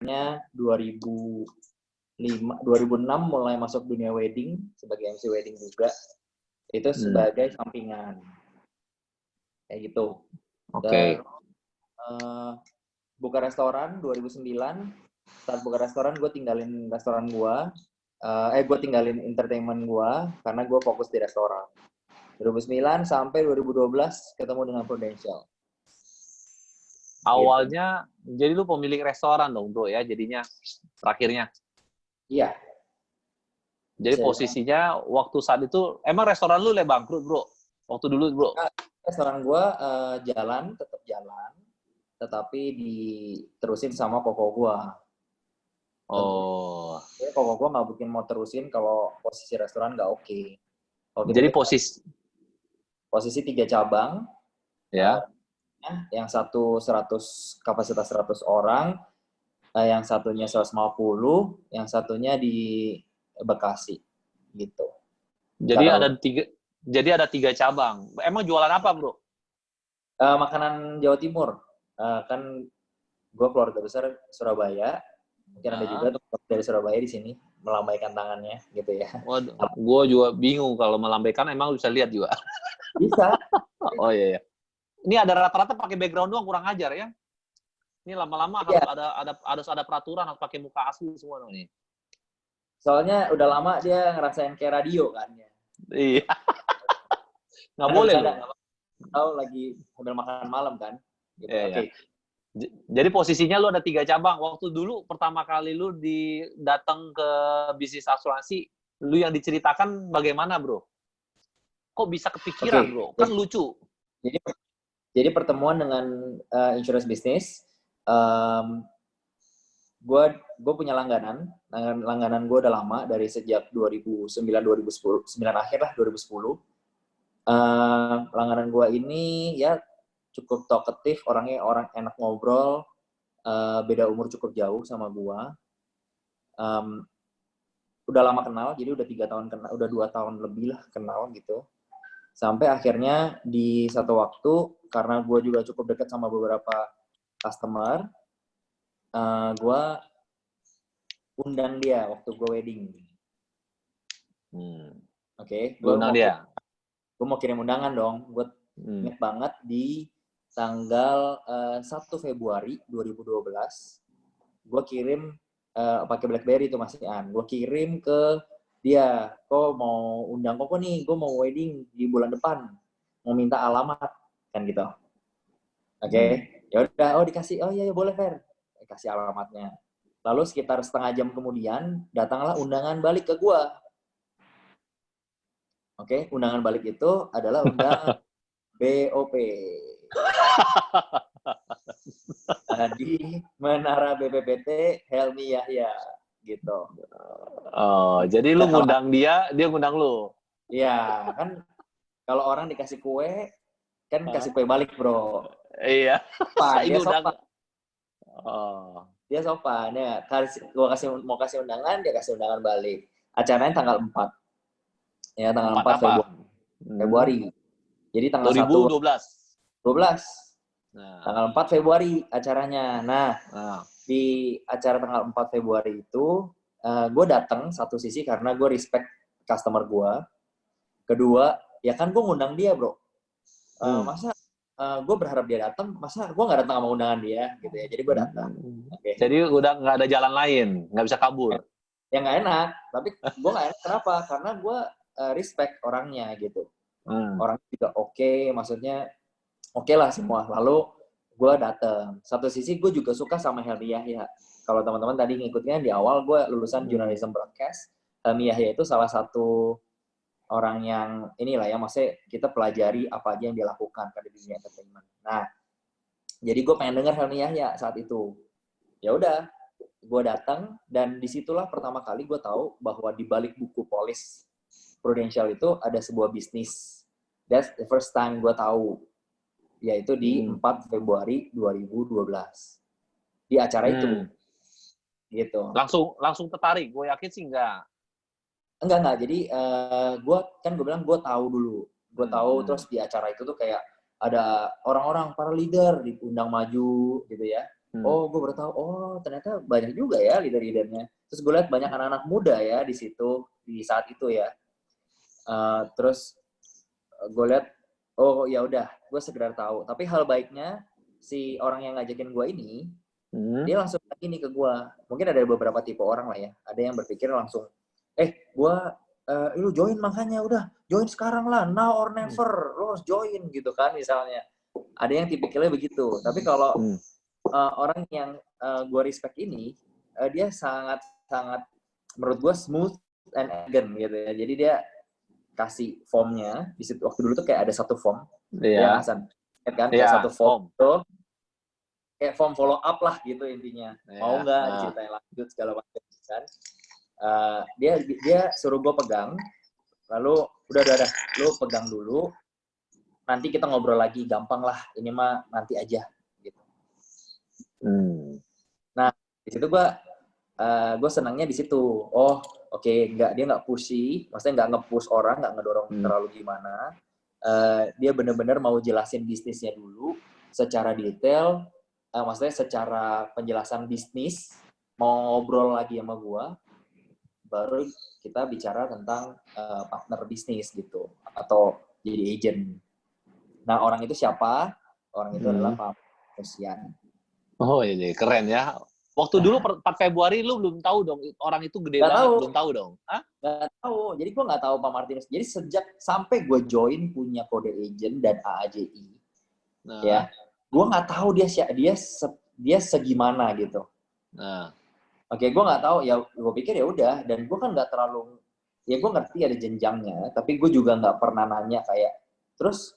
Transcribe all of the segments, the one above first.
2006 mulai masuk dunia wedding sebagai MC wedding juga. Itu sebagai sampingan. Kayak gitu. Oke. Buka restoran 2009. Saat buka restoran gue tinggalin restoran gue tinggalin entertainment gue karena gue fokus di restoran. 2009 sampai 2012 ketemu dengan Prudential. Awalnya jadi lu pemilik restoran dong, Bro ya, jadinya terakhirnya. Iya. Jadi posisinya waktu saat itu emang restoran lu bangkrut, Bro? Waktu dulu, Bro. Restoran gue tetap jalan, tetapi diterusin sama koko gue. Oh. Koko gue nggak mungkin mau terusin kalau posisi restoran nggak oke. Jadi posisi 3 cabang. Ya. Yang satu kapasitas 100 orang, yang satunya 150, yang satunya di Bekasi, gitu. Jadi ada 3 cabang. Emang jualan apa, Bro? Makanan Jawa Timur. Kan gue keluarga besar Surabaya. Mungkin ada juga dari Surabaya di sini melambaikan tangannya, gitu ya. Waduh, gue juga bingung kalau melambaikan. Emang lu bisa lihat juga? Bisa. Oh iya. Ini ada rata-rata pakai background doang, kurang ajar ya. Ini lama-lama harus ada peraturan, harus pakai muka asli semua dong ini. Soalnya udah lama dia ngerasain kayak radio kan ya. Iya. Nggak boleh loh. Tahu lagi sambil makan malam kan. Gitu. Iya, Oke. Jadi posisinya lu ada 3 cabang. Waktu dulu pertama kali lu datang ke bisnis asuransi, lu yang diceritakan bagaimana, Bro? Kok bisa kepikiran, Bro? Kan lucu. Jadi pertemuan dengan insurance business, gue punya langganan gue udah lama dari sejak 2009 akhir lah 2010. Langganan gue ini ya cukup talkative, orang enak ngobrol, beda umur cukup jauh sama gue. Udah lama kenal, jadi udah 3 tahun kenal, udah 2 tahun lebih lah kenal gitu. Sampai akhirnya di satu waktu, karena gue juga cukup dekat sama beberapa customer, gue undang dia waktu gue wedding. Oke, gue mau kirim undangan dong. Gue inget banget di tanggal 1 Februari 2012, gue kirim pakai BlackBerry itu masih gue kirim ke dia, kok mau undang kok nih, gue mau wedding di bulan depan, mau minta alamat kan gitu. Oke. Ya udah, dikasih, iya boleh Fer, kasih alamatnya. Lalu sekitar setengah jam kemudian datanglah undangan balik ke gue. Oke, undangan balik itu adalah undangan BOP di Menara BPPT Helmi Yahya. Gitu. Oh, jadi lu ngundang dia ngundang lu? Iya, kan kalau orang dikasih kue, kan kasih kue balik, Bro. Iya. Dia sopan. Dia sopan, ya. Mau kasih undangan, dia kasih undangan balik. Acaranya tanggal 4. Ya, tanggal 4 Februari. Jadi tanggal 2012. 12. Tanggal 4 Februari acaranya. Di acara tanggal 4 Februari itu, gue datang satu sisi karena gue respect customer gue. Kedua, ya kan gue ngundang dia, Bro. Masa gue berharap dia datang, masa gue nggak datang sama undangan dia, gitu ya. Jadi gue datang. Okay. Jadi udah nggak ada jalan lain, nggak bisa kabur. Ya nggak enak, tapi gue nggak enak. Kenapa? Karena gue respect orangnya, gitu. Orangnya juga oke, maksudnya oke lah semua. Lalu gue datang. Satu sisi gue juga suka sama Helmi Yahya. Kalau teman-teman tadi ngikutnya di awal, gue lulusan journalism broadcast. Helmi Yahya itu salah satu orang yang inilah ya, maksudnya kita pelajari apa aja yang dia lakukan pada dunia entertainment. Nah, jadi gue pengen denger Helmi Yahya saat itu. Ya udah, gue datang dan disitulah pertama kali gue tahu bahwa di balik buku polis Prudential itu ada sebuah bisnis. That's the first time gue tahu. Yaitu di 4 Februari 2012. Di acara itu. Gitu. Langsung tertarik? Gue yakin sih enggak. Enggak. Jadi gue bilang gue tahu dulu. Gue tahu terus di acara itu tuh kayak ada orang-orang para leader diundang maju gitu ya. Oh, gue baru tahu. Oh, ternyata banyak juga ya leader-leadernya. Terus gue lihat banyak anak-anak muda ya di situ di saat itu ya. Terus gue lihat, oh ya udah, gue sekedar tahu. Tapi hal baiknya si orang yang ngajakin gue ini, dia langsung gini ke gue. Mungkin ada beberapa tipe orang lah ya. Ada yang berpikir langsung, lu join makanya udah join sekarang lah, now or never, lo harus join gitu kan misalnya. Ada yang tipikalnya begitu. Tapi kalau orang yang gue respect ini, dia sangat menurut gue smooth and elegant gitu ya. Jadi dia kasih formnya di situ. Waktu dulu tuh kayak ada satu form, ya Hasan, kan kayak satu form tuh, kayak form follow up lah gitu intinya. Mau nggak diceritain lanjut segala macam kan? Dia suruh gue pegang, lalu udah, lu pegang dulu, nanti kita ngobrol lagi, gampang lah, ini mah nanti aja gitu. Nah di situ gue senangnya di situ. Oh oke, dia nggak pushy, maksudnya nggak nge-push orang, nggak ngedorong terlalu gimana. Dia benar-benar mau jelasin bisnisnya dulu secara detail, maksudnya secara penjelasan bisnis, mau ngobrol lagi sama gue, baru kita bicara tentang partner bisnis gitu, atau jadi agent. Nah, orang itu siapa? Orang itu adalah Pak Martinus. Oh ini keren ya. Waktu dulu 4 Februari lu belum tahu dong, orang itu gede banget, belum tahu dong? Hah? Gak tahu. Jadi gue gak tahu Pak Martinus. Jadi sejak sampai gue join punya kode agent dan AAJI, ya, gue gak tahu dia segimana gitu. Oke, gue nggak tahu, ya gue pikir ya udah, dan gue kan nggak terlalu, ya gue ngerti ada jenjangnya, tapi gue juga nggak pernah nanya kayak, terus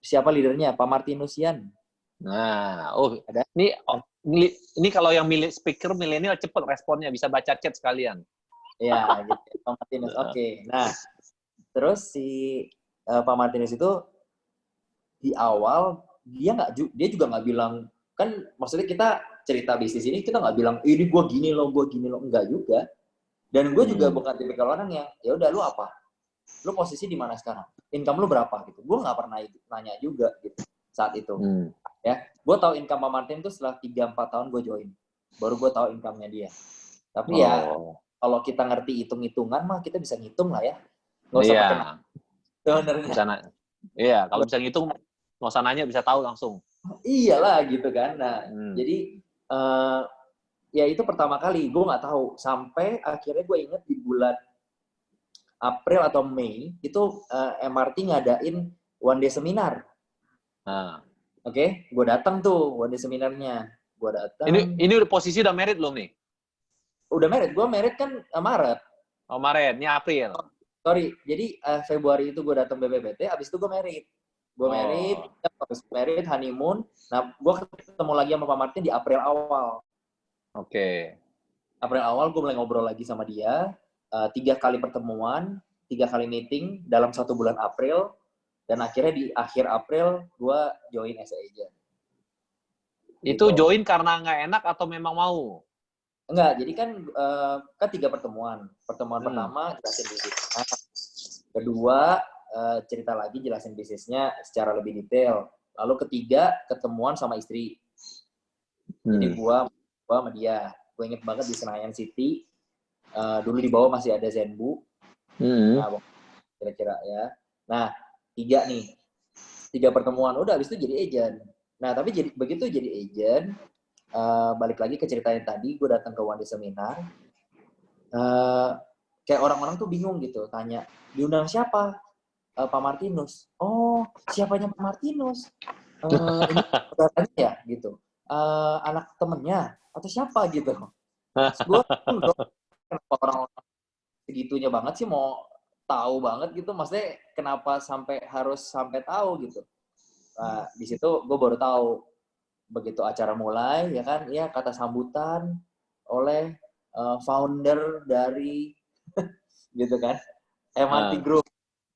siapa leadernya? Pak Martinusian. Nah, ada. Ini kalau yang speaker milenial cepet responnya, bisa baca chat sekalian. Ya, gitu. Pak Martinus. Oke. Nah, terus si Pak Martinus itu di awal dia juga nggak bilang, kan maksudnya kita cerita bisnis ini kita nggak bilang ini gue gini loh, enggak juga. Dan gue juga bukan tipikal orang yang ya udah lu apa, lu posisi di mana sekarang, income lu berapa gitu. Gue nggak pernah nanya juga gitu saat itu. Ya, gue tahu income Pak Martin itu setelah 3-4 tahun gue join, baru gue tahu income-nya dia. Tapi ya kalau kita ngerti hitung-hitungan mah kita bisa ngitung lah ya, nggak usah pakai nanya. Sebenarnya. Iya, kalau bisa ngitung nggak usah nanya, bisa tahu langsung. Iyalah gitu kan. Nah, jadi ya itu pertama kali gue nggak tahu, sampai akhirnya gue inget di bulan April atau Mei itu MRT ngadain one day seminar. Oke, gue datang tuh one day seminarnya. Gue datang. Ini udah posisi udah merit belum nih? Udah merit. Gue merit kan Maret. Oh Maret, ini April. Sorry, jadi Februari itu gue datang BPPT, abis itu gue merit. Gue merit, honeymoon. Nah, gue ketemu lagi sama Pak Martin di April awal. Oke. April awal gue mulai ngobrol lagi sama dia. 3 kali pertemuan, 3 kali meeting dalam 1 bulan April. Dan akhirnya di akhir April gue join as agent. Itu gitu. Join karena nggak enak atau memang mau? Enggak, jadi kan 3 pertemuan. Pertemuan pertama jelasin bisnisnya. Kedua cerita lagi jelasin bisnisnya secara lebih detail. Lalu ketiga ketemuan sama istri. Jadi gua sama dia. Gue inget banget di Senayan City. Dulu di bawah masih ada Zenbu. Nah, kira-kira ya. Nah, 3 pertemuan. Udah habis itu jadi agent. Nah, tapi begitu jadi agent, balik lagi ke ceritanya tadi, gue datang ke one day seminar. Kayak orang-orang tuh bingung gitu, tanya, diundang siapa? Pak Martinus. Oh, siapanya Pak Martinus? Ini saudaranya ya, gitu. Anak temennya atau siapa gitu. Gue kenapa orang-orang segitunya banget sih mau tahu banget gitu, maksudnya kenapa harus sampai tahu gitu. Nah, di situ gue baru tahu begitu acara mulai ya kan, ya kata sambutan oleh founder dari gitu kan, MRT Group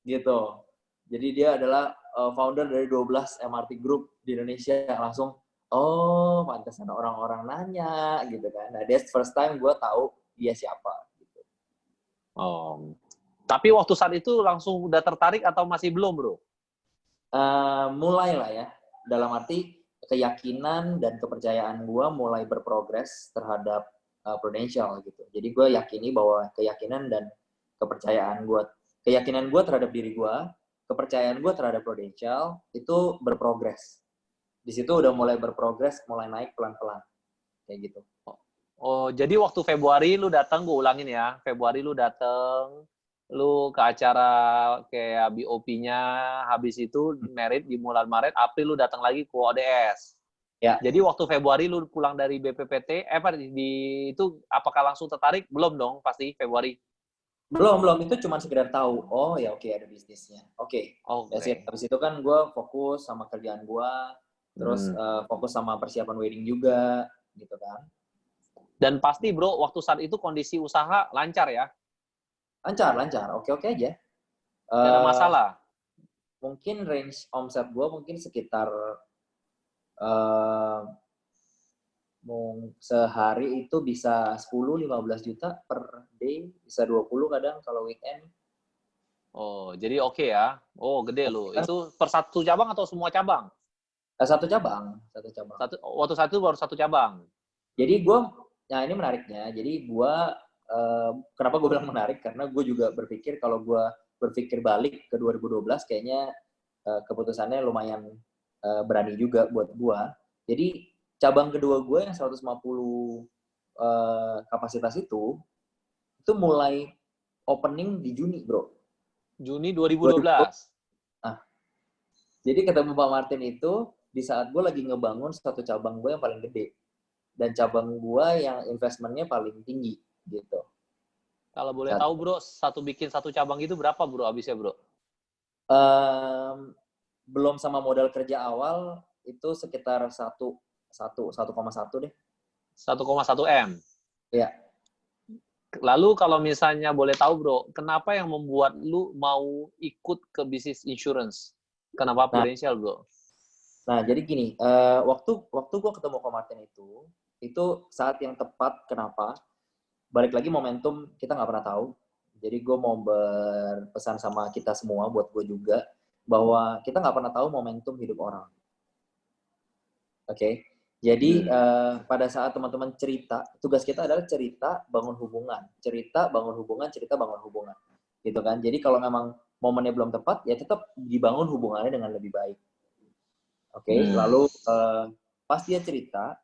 gitu. Jadi dia adalah founder dari 12 MRT Group di Indonesia. Langsung, oh pantesan orang-orang nanya gitu kan. Nah, that's first time gue tahu dia siapa. Gitu. Oh, tapi waktu saat itu langsung udah tertarik atau masih belum, bro? Mulai lah ya. Dalam arti keyakinan dan kepercayaan gue mulai berprogres terhadap Prudential gitu. Jadi gue yakini bahwa keyakinan gue terhadap diri gue, kepercayaan gue terhadap Prudential itu berprogres. Di situ udah mulai berprogres, mulai naik pelan-pelan kayak gitu. Oh, jadi waktu Februari lu datang, gue ulangin ya. Februari lu datang, lu ke acara kayak BOP-nya, habis itu merit di bulan Maret, April lu datang lagi ke ODS. Ya. Jadi waktu Februari lu pulang dari BPPT, itu apakah langsung tertarik? Belum dong, pasti Februari. Belum, itu cuma sekedar tahu. Oh ya oke, ada bisnisnya. Oke. Okay. Habis itu kan gue fokus sama kerjaan gue, terus fokus sama persiapan wedding juga, gitu kan. Dan pasti bro, waktu saat itu kondisi usaha lancar ya? Lancar. Oke aja. Gak ada masalah? Mungkin range omset gue mungkin sekitar sehari itu bisa 10-15 juta per day, bisa 20 kadang kalau weekend. Oh, jadi oke ya. Oh, gede lu. Itu per satu cabang atau semua cabang? Satu cabang. Waktu satu baru satu cabang. Jadi ini menariknya. Jadi kenapa gue bilang menarik? Karena gue juga berpikir kalau gue berpikir balik ke 2012, kayaknya keputusannya lumayan berani juga buat gue. Jadi cabang kedua gue yang 150 kapasitas itu mulai opening di Juni, bro. Juni 2012. Nah, jadi ketemu Pak Martin itu di saat gue lagi ngebangun satu cabang gue yang paling gede. Dan cabang gue yang investmentnya paling tinggi, gitu. Kalau boleh tahu, bro, bikin satu cabang itu berapa, bro, habisnya, bro? Belum sama modal kerja awal, itu sekitar 1,1 deh. 1,1 M? Iya. Lalu kalau misalnya boleh tahu, bro, kenapa yang membuat lu mau ikut ke bisnis insurance? Kenapa Prudential, bro? Nah, jadi gini, waktu gue ketemu Ko Martin itu saat yang tepat. Kenapa? Balik lagi momentum, kita nggak pernah tahu. Jadi gue mau berpesan sama kita semua, buat gue juga, bahwa kita nggak pernah tahu momentum hidup orang. Oke? Jadi pada saat teman-teman cerita, tugas kita adalah cerita, bangun hubungan. Cerita, bangun hubungan. Gitu kan? Jadi kalau memang momennya belum tepat, ya tetap dibangun hubungannya dengan lebih baik. Oke? Lalu pas dia cerita,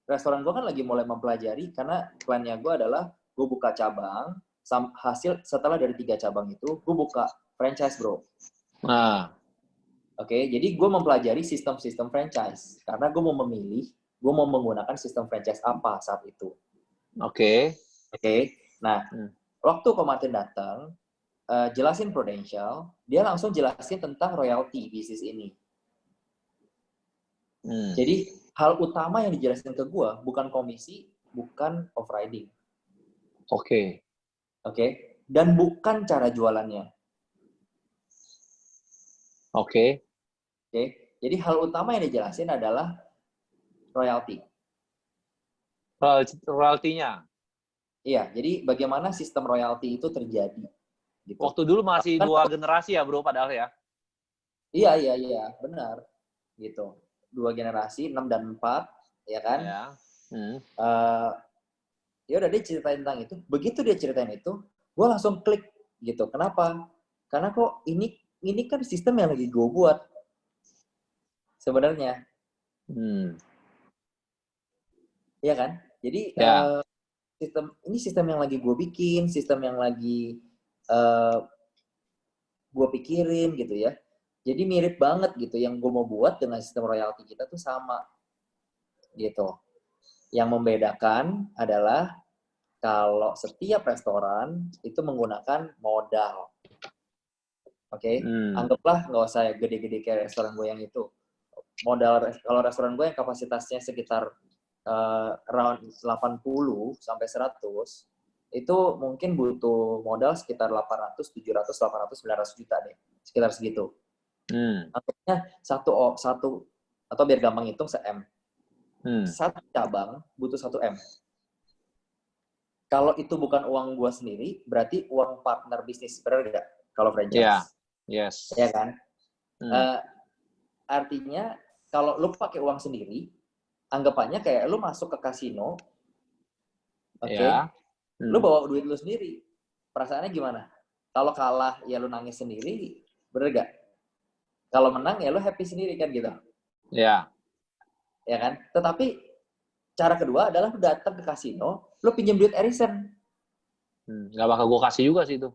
restoran gue kan lagi mulai mempelajari, karena plannya gue adalah gue buka cabang, hasil setelah dari 3 cabang itu, gue buka franchise, bro. Nah. Oke, jadi gue mempelajari sistem-sistem franchise. Karena gue mau memilih, gue mau menggunakan sistem franchise apa saat itu. Oke. Nah, waktu Ko Martin datang, jelasin Prudential, dia langsung jelasin tentang royalty bisnis ini. Jadi, hal utama yang dijelasin ke gue, bukan komisi, bukan off-riding. Oke. Dan bukan cara jualannya. Oke. Jadi hal utama yang dijelasin adalah royalty. Royalty-nya? Iya, jadi bagaimana sistem royalty itu terjadi. Gitu. Waktu dulu masih 2 generasi ya, bro, padahal ya? Iya, benar. Gitu. 2 generasi, 6 dan 4, ya kan? Ya. Ya udah, dia ceritain tentang itu. Begitu dia ceritain itu, gue langsung klik gitu. Kenapa? Karena kok ini kan sistem yang lagi gue buat. Sebenarnya. Iya kan? Jadi sistem yang lagi gue bikin, sistem yang lagi gue pikirin gitu ya. Jadi mirip banget gitu, yang gue mau buat dengan sistem royalty kita tuh sama gitu. Yang membedakan adalah kalau setiap restoran itu menggunakan modal. Oke? Anggaplah nggak usah gede-gede kayak restoran gue yang itu. Kalau restoran gue yang kapasitasnya sekitar around 80 sampai 100, itu mungkin butuh modal sekitar 800, 700, 800, 900 juta deh. Sekitar segitu. Artinya satu atau biar gampang hitung, se-M. Satu cabang butuh 1 M. Kalau itu bukan uang gue sendiri, berarti uang partner bisnis. Benar nggak? Kalau franchise. Yes. Ya kan? Artinya kalau lu pakai uang sendiri, anggapannya kayak lu masuk ke kasino, oke? Ya. Lu bawa duit lu sendiri. Perasaannya gimana? Kalau kalah ya lu nangis sendiri, bener gak? Kalau menang ya lu happy sendiri kan gitu. Ya. Ya kan? Tetapi cara kedua adalah lu datang ke kasino, lu pinjam duit Erison. Nggak bakal gue kasih juga sih itu.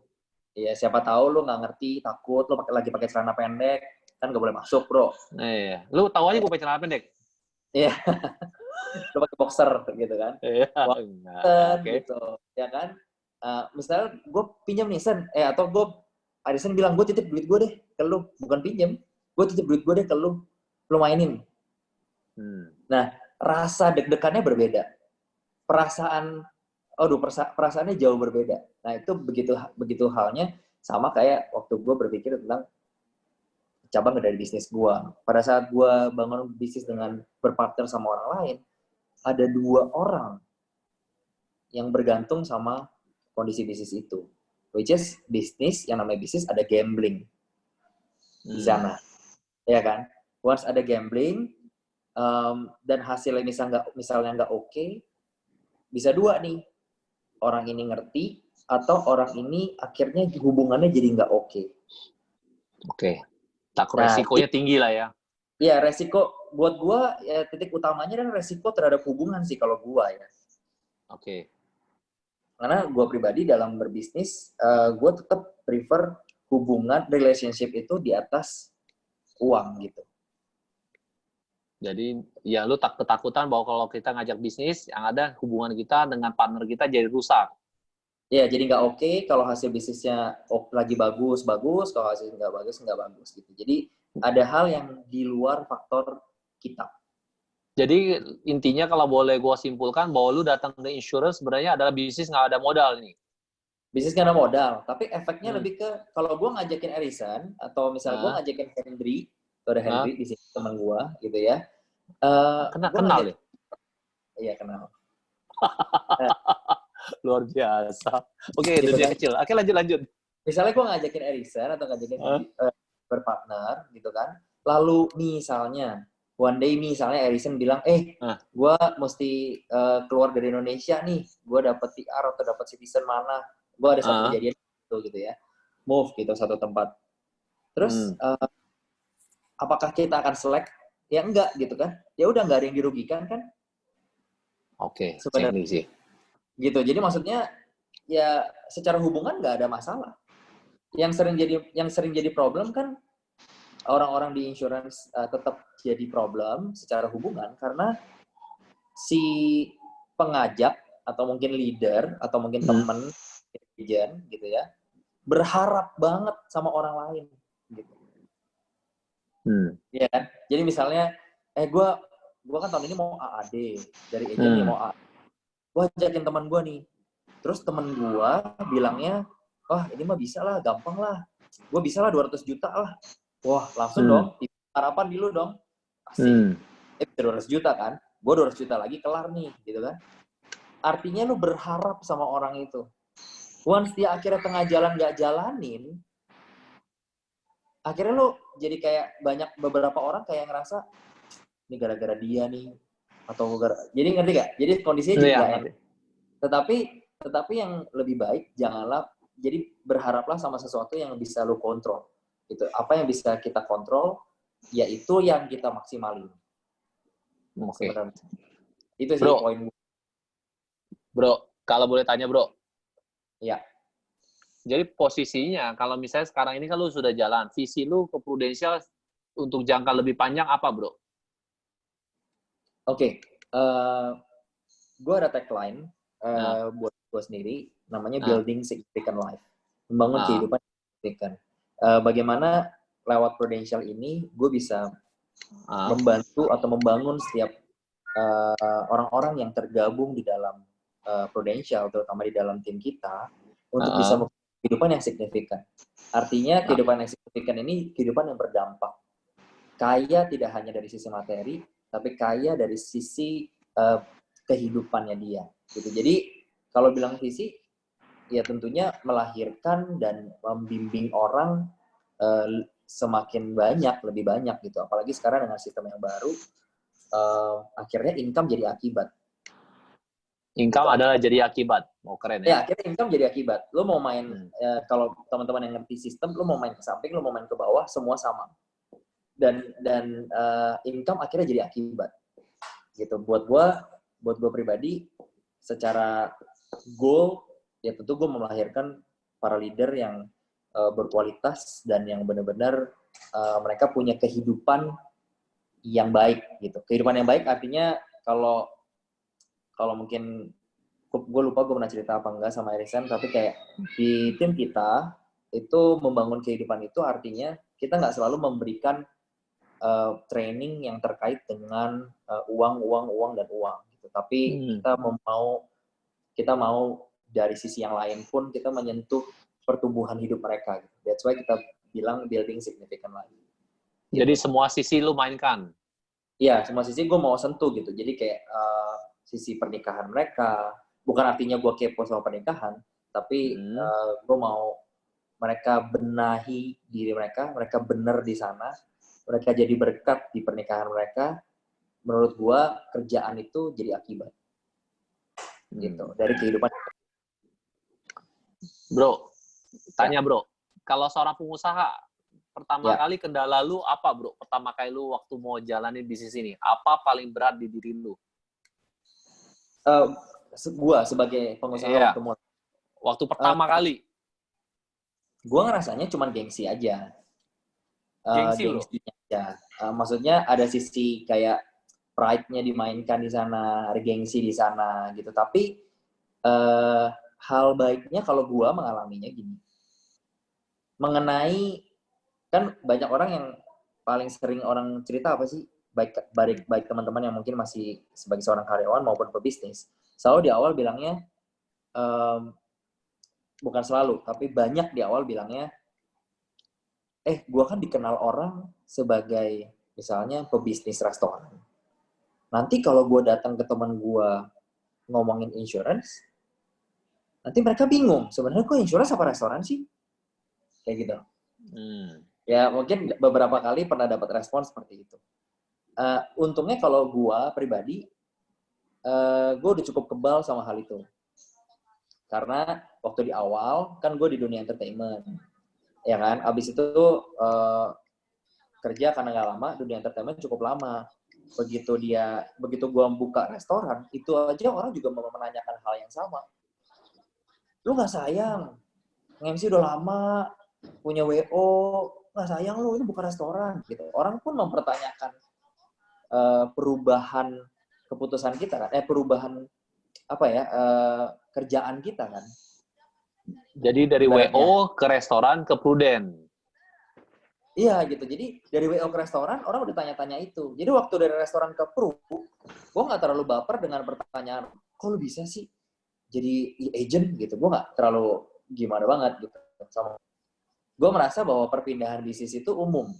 Iya, siapa tahu lu nggak ngerti, takut lu lagi pakai celana pendek, kan nggak boleh masuk, bro. Iya. Lu tahu aja gue pakai celana pendek. Iya. Lu pakai boxer gitu kan. Iya. Oke. Gitu. Ya kan? Misalnya gue pinjam nih, Sen. Atau Arisen bilang, gue titip duit gue deh ke lu. Bukan pinjam. Gue titip duit gue deh ke lu. Lu mainin. Nah, rasa deg-degannya berbeda. Perasaannya jauh berbeda. Nah, itu begitu halnya sama kayak waktu gue berpikir tentang cabang dari bisnis gue. Pada saat gue bangun bisnis dengan berpartner sama orang lain, ada 2 orang yang bergantung sama kondisi bisnis itu. Which is bisnis, yang namanya bisnis ada gambling di sana. Ya kan? Once ada gambling, dan hasilnya misalnya nggak oke, bisa 2 nih. Orang ini ngerti, atau orang ini akhirnya hubungannya jadi nggak oke. Oke. Resikonya tinggi lah ya. Iya, resiko buat gua ya, titik utamanya kan resiko terhadap hubungan sih kalau gua ya. Oke. Karena gua pribadi dalam berbisnis, gua tetap prefer hubungan relationship itu di atas uang gitu. Jadi ya lu ketakutan bahwa kalau kita ngajak bisnis, yang ada hubungan kita dengan partner kita jadi rusak. Ya, jadi nggak oke kalau hasil bisnisnya lagi bagus, kalau hasilnya nggak bagus gitu. Jadi ada hal yang di luar faktor kita. Jadi intinya kalau boleh gue simpulkan bahwa lu datang ke insurance sebenarnya adalah bisnis nggak ada modal nih. Bisnis nggak ada modal, tapi efeknya lebih ke kalau gue ngajakin Erison atau misalnya gue ngajakin Henry, atau ada Henry di sini teman gue gitu ya. Kenal ya? Iya, kenal. Luar biasa. Oke, gitu dunia kan? kecil. Oke, lanjut. Misalnya gue ngajakin Erison atau ngajakin berpartner gitu kan. Lalu misalnya one day misalnya Erison bilang, gue mesti keluar dari Indonesia nih, gue dapet PR atau dapet citizen mana, gue ada satu kejadian gitu ya, move gitu satu tempat. Terus apakah kita akan select? Ya enggak gitu kan? Ya udah nggak ada yang dirugikan kan? Oke, sebenarnya sih. Gitu. Jadi maksudnya ya secara hubungan nggak ada masalah. Yang sering jadi problem kan orang-orang di insurance tetap jadi problem secara hubungan karena si pengajak atau mungkin leader atau mungkin teman agent gitu ya berharap banget sama orang lain gitu. Iya kan? Jadi misalnya gue kan tahun ini mau AAD dari agent nih mau AAD. Gue ajakin teman gue nih. Terus teman gue bilangnya, wah ini mah bisa lah, gampang lah. Gue bisa lah 200 juta lah. Wah langsung dong, harapan dulu dong. Asik. 200 juta kan. Gue 200 juta lagi kelar nih gitu kan. Artinya lu berharap sama orang itu. Once dia akhirnya tengah jalan gak jalanin, akhirnya lu jadi kayak beberapa orang kayak ngerasa, ini gara-gara dia nih. Jadi ngerti gak? Jadi kondisinya jadi gak enak. Tetapi yang lebih baik janganlah jadi berharaplah sama sesuatu yang bisa lu kontrol. Gitu. Apa yang bisa kita kontrol yaitu yang kita maksimalin. Oke. Itu sih poin. Bro, kalau boleh tanya, Bro. Iya. Jadi posisinya kalau misalnya sekarang ini kan lu sudah jalan, visi lu ke Prudential untuk jangka lebih panjang apa, Bro? Oke. Gue ada tagline buat gue sendiri, namanya Building Significant Life. Membangun kehidupan yang signifikan. Bagaimana lewat Prudential ini, gue bisa membantu atau membangun setiap orang-orang yang tergabung di dalam Prudential, terutama di dalam tim kita, untuk bisa membangun kehidupan yang signifikan. Artinya kehidupan yang signifikan ini kehidupan yang berdampak. Kaya tidak hanya dari sisi materi, tapi kaya dari sisi kehidupannya dia. Gitu. Jadi kalau bilang visi, ya tentunya melahirkan dan membimbing orang semakin lebih banyak gitu. Apalagi sekarang dengan sistem yang baru, akhirnya income jadi akibat. Income gitu, adalah jadi akibat. Mau keren ya? Ya, akhirnya income jadi akibat. Lo mau main, kalau teman-teman yang ngerti sistem, lo mau main ke samping, lo mau main ke bawah, semua sama. Dan income akhirnya jadi akibat. Gitu. Buat gue pribadi, secara goal, ya tentu gue melahirkan para leader yang berkualitas dan yang benar-benar mereka punya kehidupan yang baik gitu. Kehidupan yang baik artinya kalau mungkin gue lupa gue pernah cerita apa enggak sama Erikson, tapi kayak di tim kita itu membangun kehidupan itu artinya kita nggak selalu memberikan training yang terkait dengan uang dan uang gitu. Tapi kita mau dari sisi yang lain pun kita menyentuh pertumbuhan hidup mereka gitu. That's why kita bilang building significant life. Gitu. Jadi semua sisi lu mainkan. Iya, semua sisi gue mau sentuh gitu. Jadi kayak sisi pernikahan mereka, bukan artinya gue kepo sama pernikahan, tapi gue mau mereka benahi diri mereka benar di sana, mereka jadi berkat di pernikahan mereka. Menurut gue kerjaan itu jadi akibat, gitu dari kehidupan. Bro, tanya bro, kalau seorang pengusaha pertama kali kendala lu apa bro? Pertama kali lu waktu mau jalanin bisnis ini, apa paling berat di diri lu? Gua sebagai pengusaha waktu pertama kali, gua ngerasanya cuma gengsi aja. Gengsinya aja. Maksudnya ada sisi kayak pride-nya dimainkan di sana, ada gengsi di sana gitu. Tapi hal baiknya kalau gua mengalaminya gini. Mengenai, kan banyak orang yang paling sering orang cerita apa sih? Baik teman-teman yang mungkin masih sebagai seorang karyawan maupun pebisnis. Selalu di awal bilangnya, bukan selalu, tapi banyak di awal bilangnya, gue kan dikenal orang sebagai misalnya pebisnis restoran. Nanti kalau gue datang ke teman gue ngomongin insurance, nanti mereka bingung, sebenarnya kok insurance apa restoran sih? Kayak gitu. Ya mungkin beberapa kali pernah dapat respon seperti itu. Untungnya kalau gue pribadi, gue udah cukup kebal sama hal itu. Karena waktu di awal, kan gue di dunia entertainment. Ya kan, abis itu kerja karena nggak lama, dunia entertainment cukup lama. Begitu gue buka restoran, itu aja orang juga menanyakan hal yang sama. Lu nggak sayang, nge-MC udah lama, punya WO, nggak sayang lu, ini bukan restoran gitu. Orang pun mempertanyakan perubahan keputusan kita kan, perubahan kerjaan kita kan. Jadi dari WO ke restoran ke Prudent. Iya gitu. Jadi dari WO ke restoran orang udah tanya-tanya itu. Jadi waktu dari restoran ke Pru, gue nggak terlalu baper dengan pertanyaan, kok lu bisa sih jadi agent gitu. Gue nggak terlalu gimana banget gitu. Gue merasa bahwa perpindahan bisnis itu umum.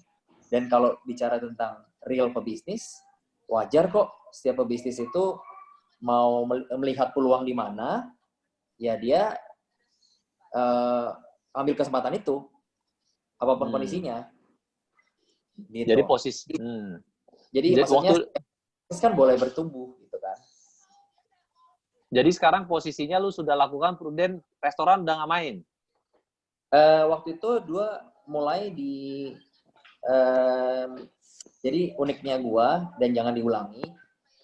Dan kalau bicara tentang real pebisnis, wajar kok setiap pebisnis itu mau melihat peluang di mana, ya dia ambil kesempatan itu, apapun kondisinya. Gitu. Jadi posisi. Jadi maksudnya kan boleh bertumbuh gitu kan. Jadi sekarang posisinya lu sudah lakukan Prudent restoran udah nggak main? Waktu itu dua mulai di jadi uniknya gua dan jangan diulangi.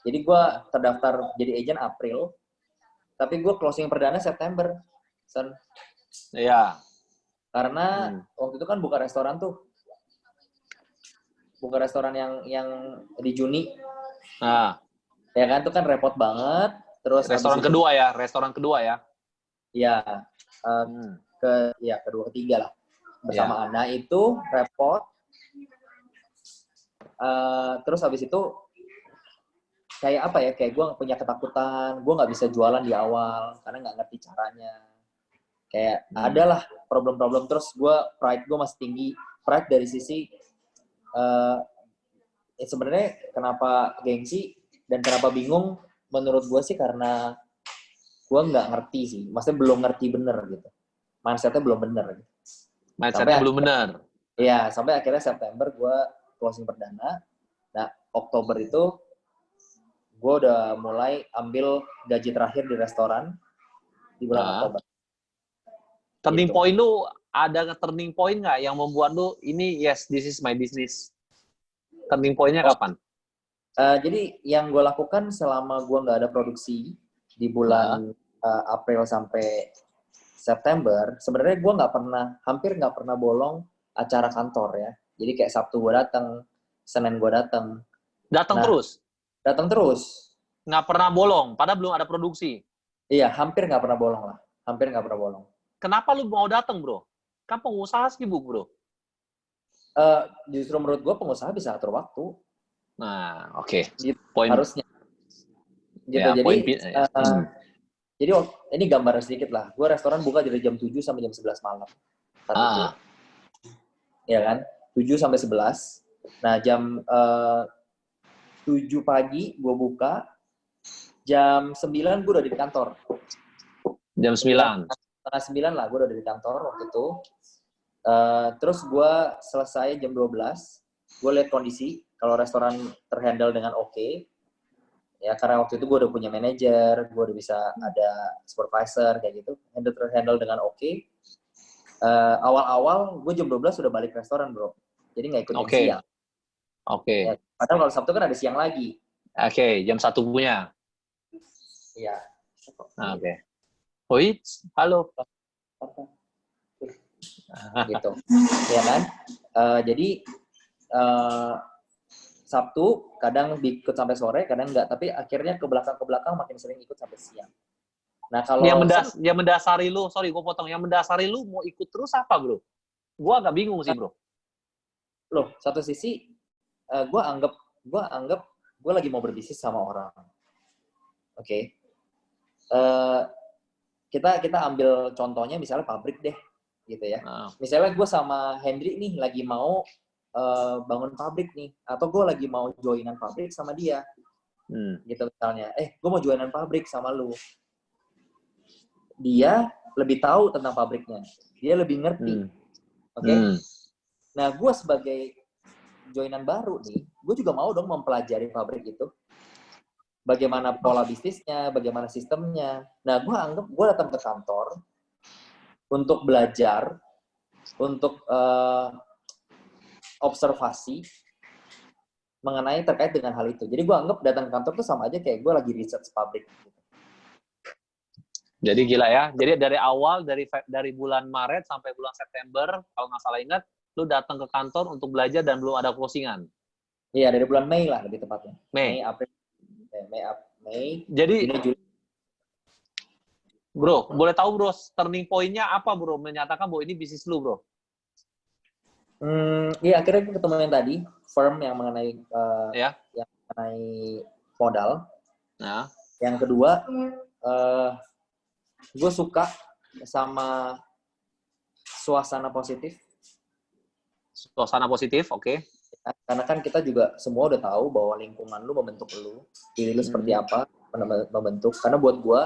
Jadi gua terdaftar jadi agent April, tapi gua closing perdana September. Iya. Karena waktu itu kan buka restoran tuh. Buka restoran yang di Juni. Nah. Ya kan, itu kan repot banget. Terus restoran kedua ya? Iya. Kedua ketiga lah. Bersama Ana itu repot. Terus habis itu kayak apa ya? Kayak gue punya ketakutan. Gue nggak bisa jualan di awal karena nggak ngerti caranya. Kayak adalah problem-problem. Terus pride gue masih tinggi. Pride dari sisi sebenarnya kenapa gengsi dan kenapa bingung, menurut gue sih karena gue nggak ngerti sih, maksudnya belum ngerti bener gitu, mindsetnya belum bener gitu. Mindsetnya belum bener. Iya, sampai akhirnya September gue closing perdana. Nah, Oktober itu gue udah mulai ambil gaji terakhir di restoran di bulan Oktober. Turning gitu. point lu, ada turning point nggak yang membuat lu, ini yes, this is my business? Turning point-nya kapan? Jadi yang gue lakukan selama gue nggak ada produksi di bulan April sampai September, sebenarnya gue hampir nggak pernah bolong acara kantor ya. Jadi kayak Sabtu gue datang, Senin gue datang. Datang terus? Datang terus. Nggak pernah bolong, padahal belum ada produksi? Iya, hampir nggak pernah bolong lah. Hampir nggak pernah bolong. Kenapa lu mau datang, bro? Kan pengusaha sibuk, bro. Justru menurut gue pengusaha bisa atur waktu. Nah, oke. Gitu, Poin. harusnya. Gitu, ya, jadi ini gambar sedikit lah. Gue restoran buka dari jam 7 sampai jam 11 malam. Itu. Ya kan? 7 sampai 11. Nah, jam 7 pagi gue buka. Jam 9 gue udah di kantor. Jam 9? Setengah 9 lah gue udah di kantor waktu itu. Terus gue selesai jam 12. Gue lihat kondisi. Kalau restoran terhandle dengan oke. Ya, karena waktu itu gue udah punya manajer, gue udah bisa ada supervisor, kayak gitu. Terhandle dengan oke. Awal-awal, gue jam 12 sudah balik restoran, bro. Jadi nggak ikut yang siang. Ya, padahal kalau Sabtu kan ada siang lagi. Jam 1 punya. Iya. Oke. Oi, halo. Gitu. Ya kan? Jadi, Sabtu kadang ikut sampai sore, kadang enggak. Tapi akhirnya ke belakang makin sering ikut sampai siang. Nah, kalau yang mendasari lu, sorry gue potong, yang mendasari lu mau ikut terus apa, bro? Gue agak bingung sih, bro. Loh, satu sisi gue anggap gue lagi mau berbisnis sama orang. Oke. Kita ambil contohnya misalnya pabrik deh, gitu ya. Misalnya gue sama Hendrik nih lagi mau bangun pabrik nih, atau gue lagi mau joinan pabrik sama dia, gitu misalnya. Gue mau joinan pabrik sama lu. Dia lebih tahu tentang pabriknya, dia lebih ngerti, oke? Nah, gue sebagai joinan baru nih, gue juga mau dong mempelajari pabrik itu, bagaimana pola bisnisnya, bagaimana sistemnya. Nah, gue datang ke kantor untuk belajar, untuk observasi mengenai terkait dengan hal itu. Jadi gue anggap datang ke kantor tuh sama aja kayak gue lagi research pabrik. Jadi gila ya. Jadi dari awal, dari bulan Maret sampai bulan September, kalau nggak salah ingat, lu datang ke kantor untuk belajar dan belum ada closingan. Iya, dari bulan Mei lah lebih tepatnya. Mei, April. Mei. Jadi, Juli. Bro, boleh tahu bro, turning point-nya apa bro? Menyatakan bahwa ini bisnis lu, bro. Iya, akhirnya gue ketemu yang tadi, firm yang mengenai yang mengenai modal. Nah. Yang kedua, gue suka sama suasana positif. Suasana positif, oke. Karena kan kita juga semua udah tahu bahwa lingkungan lu membentuk lu, diri lu seperti apa membentuk. Karena buat gue,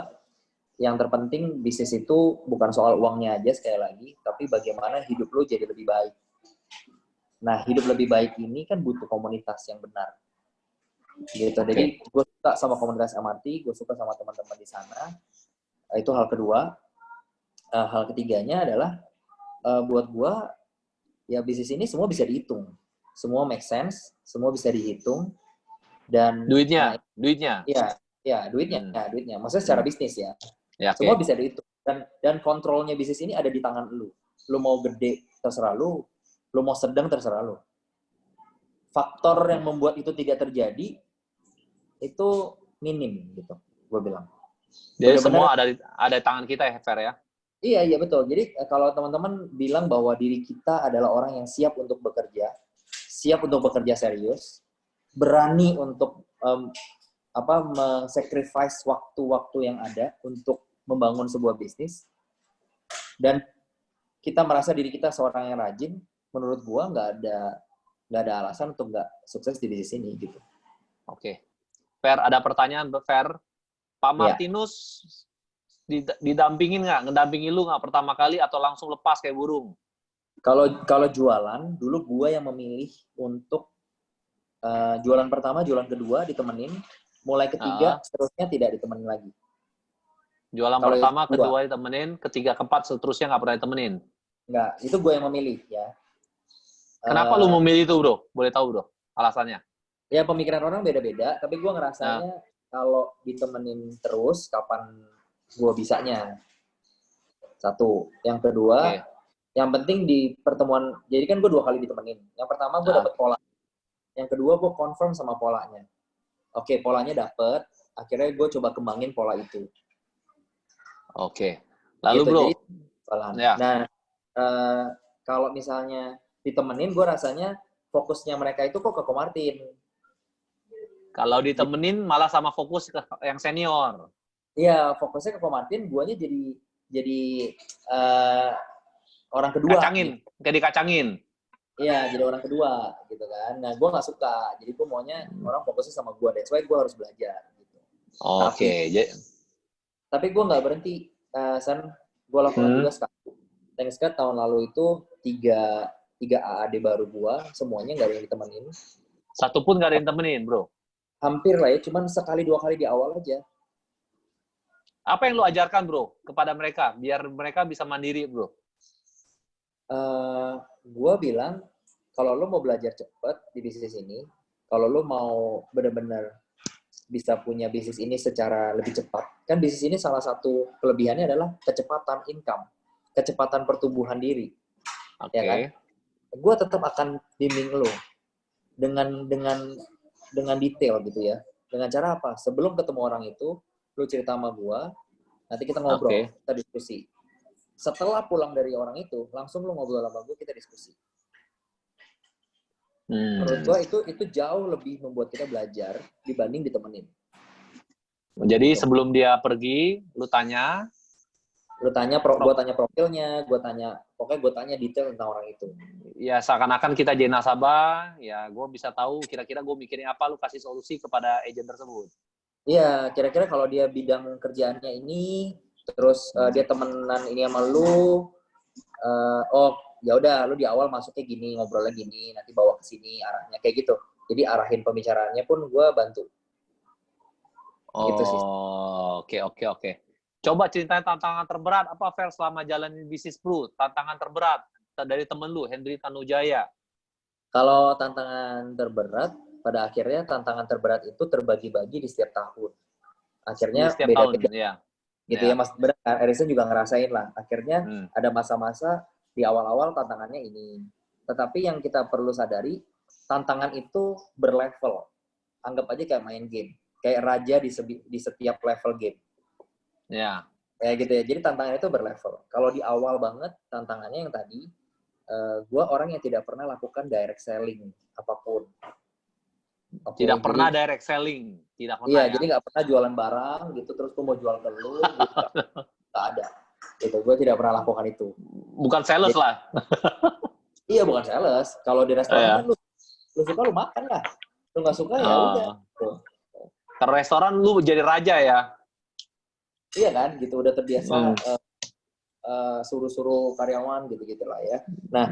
yang terpenting bisnis itu bukan soal uangnya aja sekali lagi, tapi bagaimana hidup lu jadi lebih baik. Nah, hidup lebih baik ini kan butuh komunitas yang benar. Gitu. Okay. Jadi gue suka sama komunitas MRT, gue suka sama teman-teman di sana. Itu hal kedua. Hal ketiganya adalah buat gue, ya bisnis ini semua bisa dihitung. Semua make sense, semua bisa dihitung. Dan duitnya. Iya, duitnya. Maksudnya secara bisnis ya. Okay. Semua bisa dihitung. Dan kontrolnya bisnis ini ada di tangan lu. Lu mau gede, terserah lu. Lu mau sedang, terserah lu. Faktor yang membuat itu tidak terjadi, itu minim gitu, gue bilang. Jadi semua ada di tangan kita ya, Fer ya? Iya betul. Jadi kalau teman-teman bilang bahwa diri kita adalah orang yang siap untuk bekerja serius, berani untuk sacrifice waktu-waktu yang ada untuk membangun sebuah bisnis, dan kita merasa diri kita seorang yang rajin, menurut gue nggak ada alasan untuk nggak sukses di bisnis ini gitu. Oke. Fer, ada pertanyaan, Fer. Pak Martinus didampingin nggak? Ngedampingin lu nggak pertama kali atau langsung lepas kayak burung? Kalau jualan, dulu gue yang memilih untuk jualan pertama, jualan kedua ditemenin, mulai ketiga seterusnya tidak ditemenin lagi. Jualan Kalau pertama, kedua ditemenin, ketiga, keempat seterusnya nggak pernah ditemenin. Enggak, itu gue yang memilih ya. Kenapa lu memilih itu, bro? Boleh tahu, bro, alasannya? Ya pemikiran orang beda-beda, tapi gue ngerasanya kalau ditemenin terus, kapan gue bisanya. Satu. Yang kedua, yang penting di pertemuan, jadi kan gue 2 kali ditemenin. Yang pertama gue dapet pola. Yang kedua gue confirm sama polanya. Oke, polanya dapet, akhirnya gue coba kembangin pola itu. Oke. Lalu gitu, bro, jadi, nah kalau misalnya ditemenin, gue rasanya fokusnya mereka itu kok ke Ko Martin. Kalau ditemenin malah sama fokus ke yang senior. Iya, fokusnya ke Ko Martin, guanya jadi orang kedua. Kacangin, gitu. Kayak dikacangin. Iya, jadi orang kedua gitu kan. Nah, gue nggak suka. Jadi gue maunya orang fokusnya sama gue. That's why gue harus belajar. Gitu. Oke. Tapi gue nggak berhenti. San, gue lakukan juga sekarang. Thanks God tahun lalu itu 3 AAD baru gue, semuanya nggak ada yang ditemenin. Satu pun nggak ada yang temenin, bro? Hampir lah ya, cuman sekali 2 kali di awal aja. Apa yang lu ajarkan, bro, kepada mereka, biar mereka bisa mandiri, bro? Gue bilang, kalau lo mau belajar cepat di bisnis ini, kalau lo mau benar-benar bisa punya bisnis ini secara lebih cepat, kan bisnis ini salah satu kelebihannya adalah kecepatan income, kecepatan pertumbuhan diri. Oke. Ya kan? Gue tetap akan bimbing lo dengan detail gitu ya. Dengan cara apa? Sebelum ketemu orang itu, lo cerita sama gue, nanti kita ngobrol, kita diskusi. Setelah pulang dari orang itu, langsung lo ngobrol sama gue, kita diskusi. Menurut gue itu jauh lebih membuat kita belajar dibanding ditemenin. Jadi sebelum dia pergi, lu tanya, gue tanya profilnya, pokoknya gue tanya detail tentang orang itu. Ya seakan-akan kita jadi nasabah, ya gue bisa tahu kira-kira gue mikirin apa, lu kasih solusi kepada agen tersebut. Iya, kira-kira kalau dia bidang kerjaannya ini, terus dia temenan ini sama lu, ya udah lu di awal masuknya gini, ngobrolnya gini, nanti bawa ke sini arahnya kayak gitu. Jadi arahin pembicaraannya pun gue bantu. Gitu sih. Oke. Coba ceritain tantangan terberat apa, Fer, selama jalanin bisnis, bro? Tantangan terberat dari temen lu, Hendry Tanujaya. Kalau tantangan terberat, pada akhirnya tantangan terberat itu terbagi-bagi di setiap tahun. Akhirnya beda-beda. Ya. Gitu ya, Mas. Benar, Erison juga ngerasain lah. Akhirnya ada masa-masa di awal-awal tantangannya ini. Tetapi yang kita perlu sadari, tantangan itu berlevel. Anggap aja kayak main game. Kayak raja di setiap level game. Ya. Kayak gitu ya. Jadi tantangan itu berlevel. Kalau di awal banget, tantangannya yang tadi, gue orang yang tidak pernah lakukan direct selling apapun. Tidak pernah direct selling, tidak pernah. Iya, jadi nggak pernah jualan barang gitu, terus gue mau jual ke lu, gitu. Nggak ada. Gitu, gue tidak pernah lakukan itu. Bukan sales jadi, lah. Iya, bukan sales. Kalau di restoran kan lu suka lu makan lah, lu nggak suka ya udah. Ke restoran lu jadi raja ya. Iya kan, gitu udah terbiasa suruh-suruh karyawan gitu-gitu lah ya. Nah,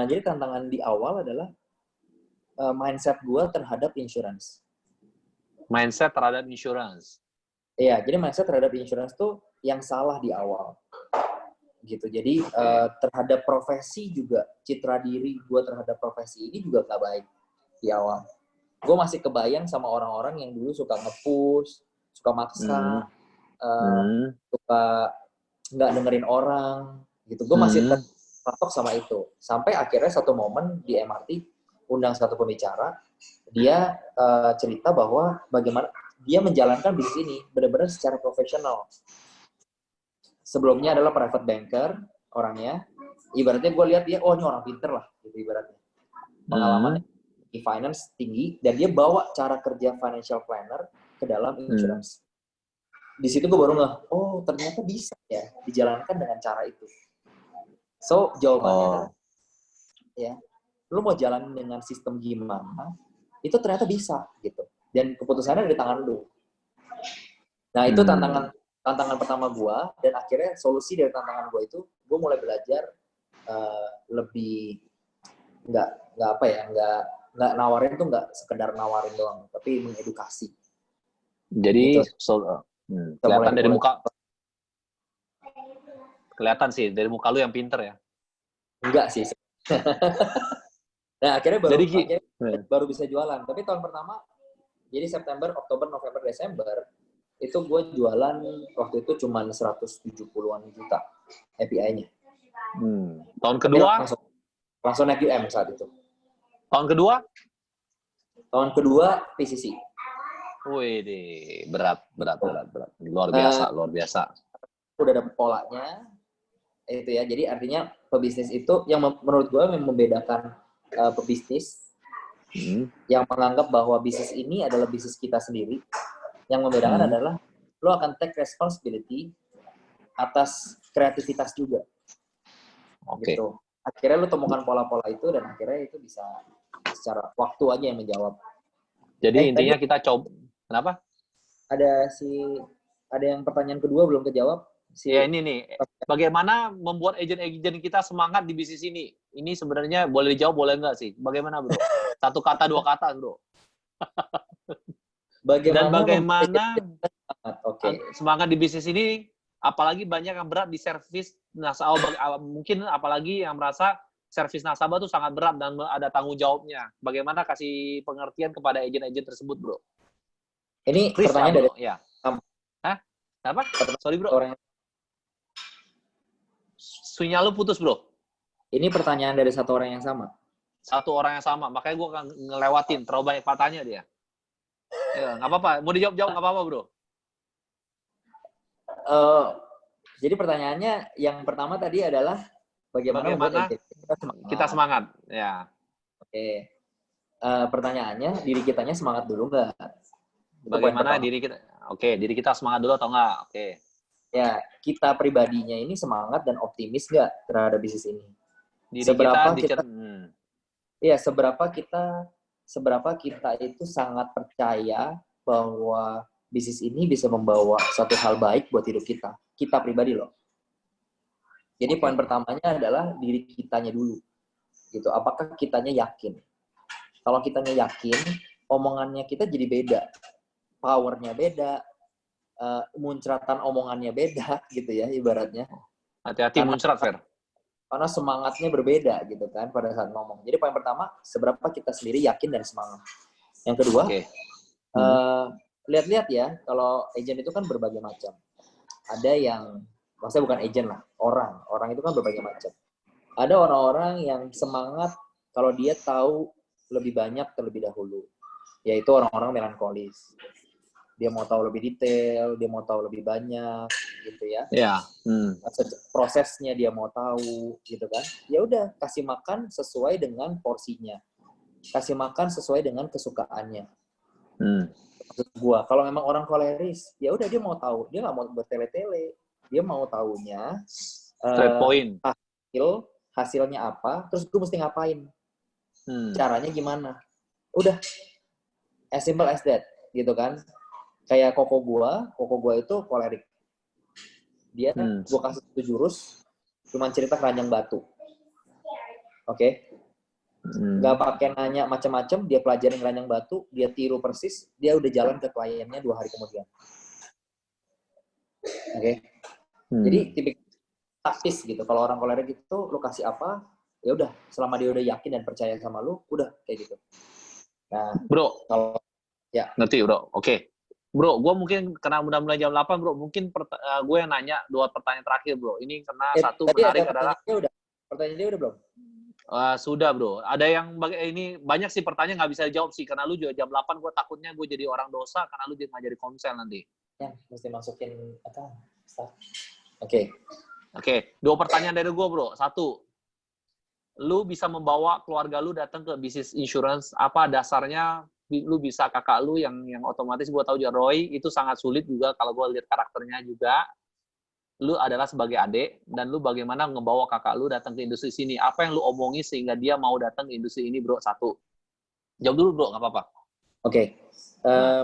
jadi tantangan di awal adalah mindset gue terhadap insurance. Mindset terhadap insurance. Iya, jadi mindset terhadap insurance tuh yang salah di awal. Gitu. Jadi terhadap profesi juga, citra diri gue terhadap profesi ini juga gak baik di awal. Gue masih kebayang sama orang-orang yang dulu suka nge-push, suka maksa, suka nggak dengerin orang, gitu. Gue masih terpatok sama itu. Sampai akhirnya satu momen di MRT, undang satu pembicara, dia cerita bahwa bagaimana dia menjalankan bisnis ini benar-benar secara profesional. Sebelumnya adalah private banker orangnya. Ibaratnya gue lihat dia, oh ini orang pinter lah, gitu ibaratnya. Pengalaman di finance tinggi, dan dia bawa cara kerja financial planner ke dalam insurance. Di situ gue baru ngeh, oh ternyata bisa ya dijalankan dengan cara itu. So jawabannya adalah, ya, lu mau jalan dengan sistem gimana, itu ternyata bisa gitu. Dan keputusannya ada di tangan lu. Nah itu tantangan pertama gue, dan akhirnya solusi dari tantangan gue itu, gue mulai belajar lebih nggak apa ya, nggak nawarin tuh nggak sekedar nawarin doang, tapi mengedukasi. Jadi gitu. Kelihatan dari muka, kelihatan sih dari muka lu yang pinter ya. Enggak sih. Nah akhirnya baru bisa jualan. Tapi tahun pertama, jadi September, Oktober, November, Desember itu gue jualan waktu itu cuma 170-an juta API-nya. Tahun kedua? Langsung naik UM saat itu. Tahun kedua? Tahun kedua PCC. Wih, berat. Luar biasa. Udah dapet polanya, itu ya. Jadi artinya pebisnis itu yang menurut gue membedakan pebisnis yang menganggap bahwa bisnis ini adalah bisnis kita sendiri. Yang membedakan adalah lo akan take responsibility atas kreativitas juga. Oke. Gitu. Akhirnya lo temukan pola-pola itu dan akhirnya itu bisa secara waktu aja yang menjawab. Jadi intinya kita coba. Kenapa? Ada yang pertanyaan kedua belum kejawab. Ya ini nih, bagaimana membuat agen-agen kita semangat di bisnis ini? Ini sebenarnya boleh dijawab, boleh enggak sih? Bagaimana, bro? 1 kata, 2 kata, bro. Dan bagaimana semangat di bisnis ini, apalagi banyak yang berat di servis nasabah, mungkin apalagi yang merasa servis nasabah itu sangat berat dan ada tanggung jawabnya. Bagaimana kasih pengertian kepada agen-agen tersebut, bro? Ini pertanyaan dari... Ya. Hah? Apa? Sorry, bro. Sinyal lu putus, bro. Ini pertanyaan dari satu orang yang sama. Satu orang yang sama. Makanya gue akan ngelewatin. Terlalu banyak patahnya dia. Ya, nggak apa-apa. Mau dijawab-jawab nggak apa-apa, bro. Jadi pertanyaannya yang pertama tadi adalah bagaimana kita semangat. Ya. Oke. Pertanyaannya, diri kitanya semangat dulu nggak? Bagaimana diri kita? Oke, diri kita semangat dulu atau nggak? Oke. Ya, kita pribadinya ini semangat dan optimis nggak terhadap bisnis ini? Seberapa kita itu sangat percaya bahwa bisnis ini bisa membawa satu hal baik buat hidup kita pribadi loh. Jadi poin pertamanya adalah diri kitanya dulu, gitu. Apakah kitanya yakin? Kalau kitanya yakin, omongannya kita jadi beda, powernya beda, muncratan omongannya beda, gitu ya ibaratnya. Hati-hati muncrat, Fer. Karena semangatnya berbeda gitu kan pada saat ngomong. Jadi poin pertama, seberapa kita sendiri yakin dan semangat. Yang kedua, lihat-lihat ya, kalau agent itu kan berbagai macam. Ada yang, maksudnya bukan agent lah, orang itu kan berbagai macam. Ada orang-orang yang semangat kalau dia tahu lebih banyak terlebih dahulu, yaitu orang-orang melankolis. Dia mau tahu lebih detail, dia mau tahu lebih banyak, gitu ya. Iya. Prosesnya dia mau tahu, gitu kan. Ya udah, kasih makan sesuai dengan porsinya, kasih makan sesuai dengan kesukaannya. Maksud gua, kalau memang orang koleris, ya udah dia mau tahu, dia nggak mau bertele-tele, dia mau tahunya hasilnya apa, terus gue mesti ngapain, caranya gimana. Udah, as simple as that, gitu kan. Kayak koko gua itu kolerik. Dia, gua kasih 1 jurus, cuma cerita keranjang batu. Oke? Nggak pakai nanya macam-macam, dia pelajarin keranjang batu, dia tiru persis, dia udah jalan ke kliennya 2 hari kemudian. Oke? Jadi tipik taktis gitu. Kalau orang kolerik itu, lu kasih apa, ya udah, selama dia udah yakin dan percaya sama lu, udah kayak gitu. Nah, bro, kalau ya ngerti, bro. Oke. Bro, gue mungkin karena udah mulai jam 8, bro. Mungkin gue yang nanya 2 pertanyaan terakhir, bro. Ini karena satu menarik adalah... Pertanyaan dia udah belum? Sudah, bro. Ada yang ini banyak sih pertanyaan nggak bisa dijawab sih. Karena lu juga jam 8, gue takutnya gue jadi orang dosa karena lu jadi nggak jadi komsel nanti. Ya, mesti masukin apa? Oke. 2 pertanyaan dari gue, bro. 1, lu bisa membawa keluarga lu datang ke bisnis insurance, apa dasarnya lu bisa kakak lu yang otomatis gue tahu juga Roy itu sangat sulit juga kalau gue lihat karakternya juga. Lu adalah sebagai adik dan lu bagaimana ngebawa kakak lu datang ke industri sini? Apa yang lu omongi sehingga dia mau datang ke industri ini, bro? 1. Jawab dulu, bro, nggak apa-apa. Oke.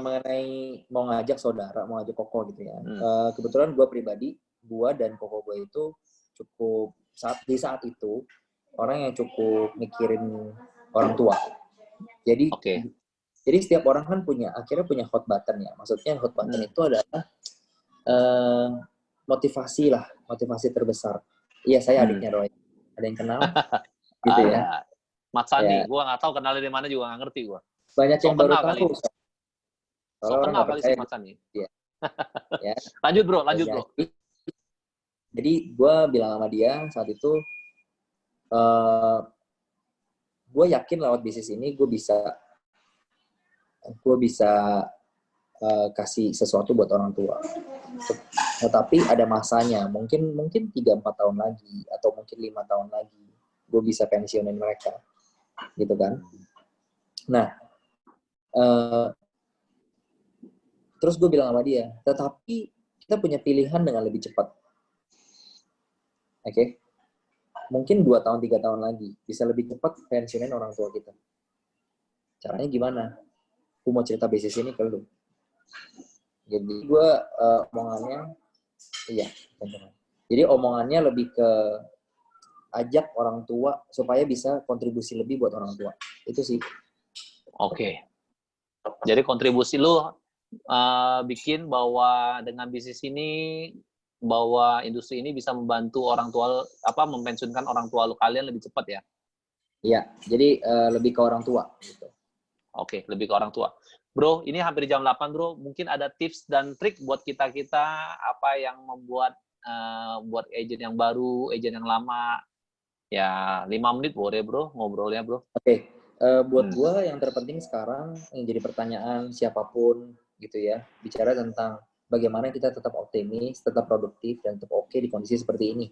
Mengenai mau ngajak saudara, mau ngajak koko gitu ya. Kebetulan gue pribadi, gue dan koko gue itu cukup saat itu orang yang cukup mikirin orang tua. Jadi jadi setiap orang kan akhirnya punya hot button ya. Maksudnya hot button itu adalah motivasi terbesar. Iya, saya adiknya Roy. Ada yang kenal? Gitu ya. Mat Sani, gue nggak tahu kenal dari mana juga nggak ngerti gue. Banyak yang baru tahu. So kenal kali si Mat Sani. Iya. Ya. Lanjut bro. Jadi gue bilang sama dia saat itu, gue yakin lewat bisnis ini gue bisa kasih sesuatu buat orang tua. Tetapi ada masanya, mungkin 3-4 tahun lagi atau mungkin 5 tahun lagi gue bisa pensiunin mereka, gitu kan? Nah, terus gue bilang sama dia, tetapi kita punya pilihan dengan lebih cepat. Oke? Mungkin 2 tahun, 3 tahun lagi bisa lebih cepat pensiunin orang tua kita. Caranya gimana? Gue mau cerita bisnis ini ke lu. Jadi gue omongannya lebih ke ajak orang tua supaya bisa kontribusi lebih buat orang tua. Itu sih. Oke. Jadi kontribusi lu bikin bahwa dengan bisnis ini, bahwa industri ini bisa membantu orang tua, mempensiunkan orang tua kalian lebih cepat ya? Iya, jadi lebih ke orang tua. Gitu. Oke, lebih ke orang tua. Bro, ini hampir jam 8 bro. Mungkin ada tips dan trik buat kita-kita apa yang membuat buat agent yang baru, agent yang lama. Ya, 5 menit boleh bro, ngobrolnya bro. Oke. Buat gue yang terpenting sekarang, yang jadi pertanyaan siapapun gitu ya, bicara tentang bagaimana kita tetap optimis, tetap produktif, dan tetap oke di kondisi seperti ini.